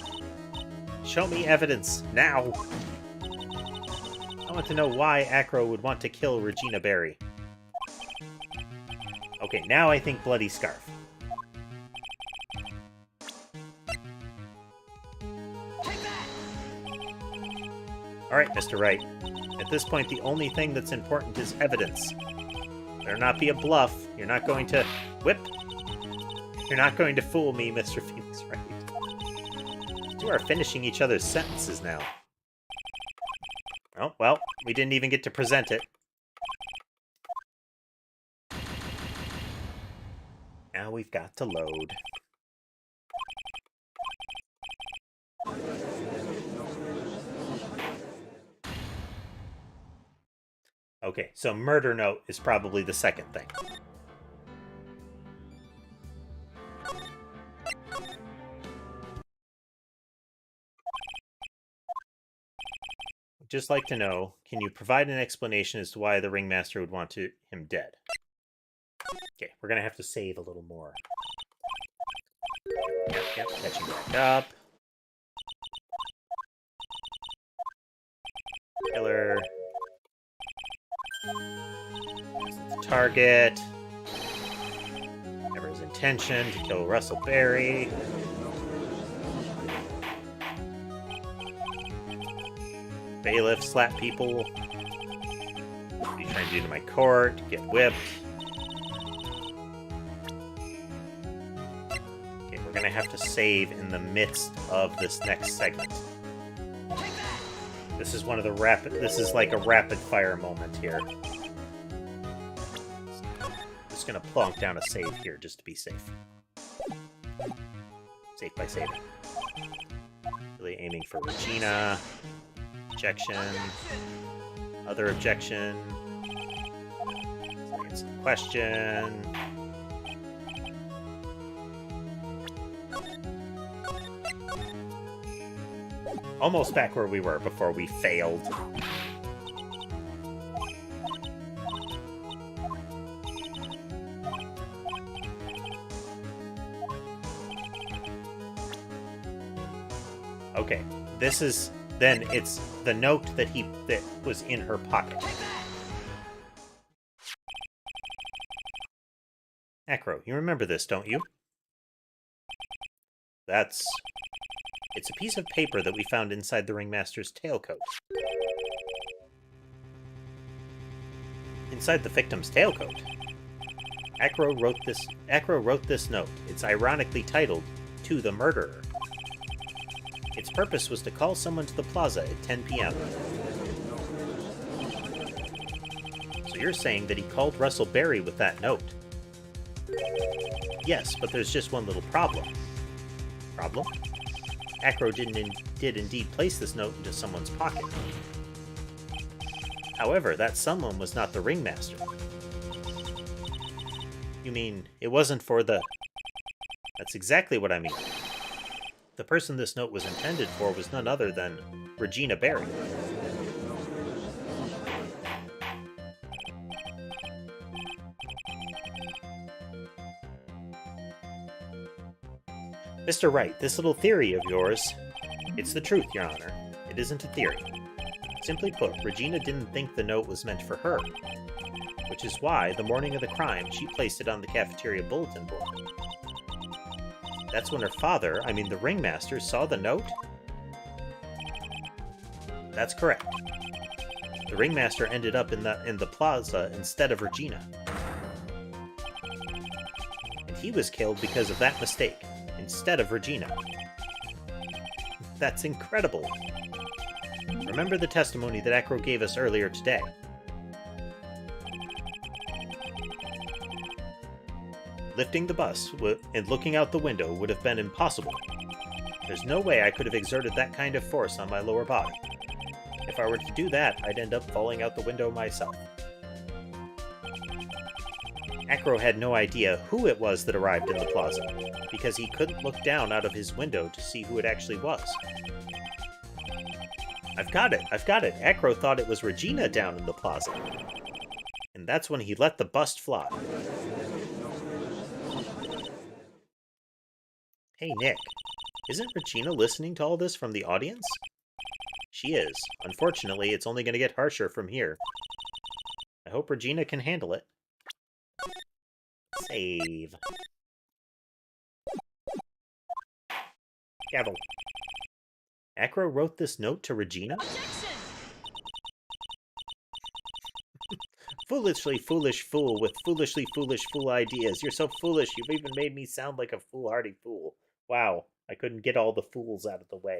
Show me evidence, now! I want to know why Acro would want to kill Regina Berry. Okay, now I think Bloody Scarf. Alright, Mr. Wright. At this point, the only thing that's important is evidence. Better not be a bluff. You're not going to... Whip! You're not going to fool me, Mr. Phoenix Wright. You two are finishing each other's sentences now. Oh, well, we didn't even get to present it. Now we've got to load. Okay, so murder note is probably the second thing. I'd just like to know, can you provide an explanation as to why the ringmaster would want him dead? Okay, we're gonna have to save a little more. Yep, catching back up. Killer. The target. Never his intention to kill Russell Berry. Bailiff, slap people. What are you trying to do to my court? Get whipped. Okay, we're gonna have to save in the midst of this next segment. This is one of the this is like a rapid fire moment here. Just gonna plonk down a save here just to be safe. Safe by saving. Really aiming for Regina. Objection. Other objection. Answer the question. Almost back where we were before we failed. Okay, this is... Then it's the note that was in her pocket. Acro, you remember this, don't you? It's a piece of paper that we found inside the ringmaster's tailcoat. Inside the victim's tailcoat? Acro wrote this note. It's ironically titled, "To the Murderer." Its purpose was to call someone to the plaza at 10 p.m. So you're saying that he called Russell Berry with that note? Yes, but there's just one little problem. Problem? Acro did indeed place this note into someone's pocket. However, that someone was not the ringmaster. You mean, it wasn't for the... That's exactly what I mean. The person this note was intended for was none other than Regina Berry. Mr. Wright, this little theory of yours... It's the truth, Your Honor. It isn't a theory. Simply put, Regina didn't think the note was meant for her. Which is why, the morning of the crime, she placed it on the cafeteria bulletin board. That's when her father, I mean the ringmaster, saw the note? That's correct. The ringmaster ended up in the plaza instead of Regina. And he was killed because of that mistake, instead of Regina. That's incredible. Remember the testimony that Acro gave us earlier today. Lifting the bus and looking out the window would have been impossible. There's no way I could have exerted that kind of force on my lower body. If I were to do that, I'd end up falling out the window myself. Acro had no idea who it was that arrived in the plaza, because he couldn't look down out of his window to see who it actually was. I've got it! Acro thought it was Regina down in the plaza. And that's when he let the bust fly. Hey, Nick. Isn't Regina listening to all this from the audience? She is. Unfortunately, it's only going to get harsher from here. I hope Regina can handle it. Save. Gavel. Acro wrote this note to Regina? Objection! Foolishly foolish fool with foolishly foolish fool ideas. You're so foolish, you've even made me sound like a foolhardy fool. Wow, I couldn't get all the fools out of the way.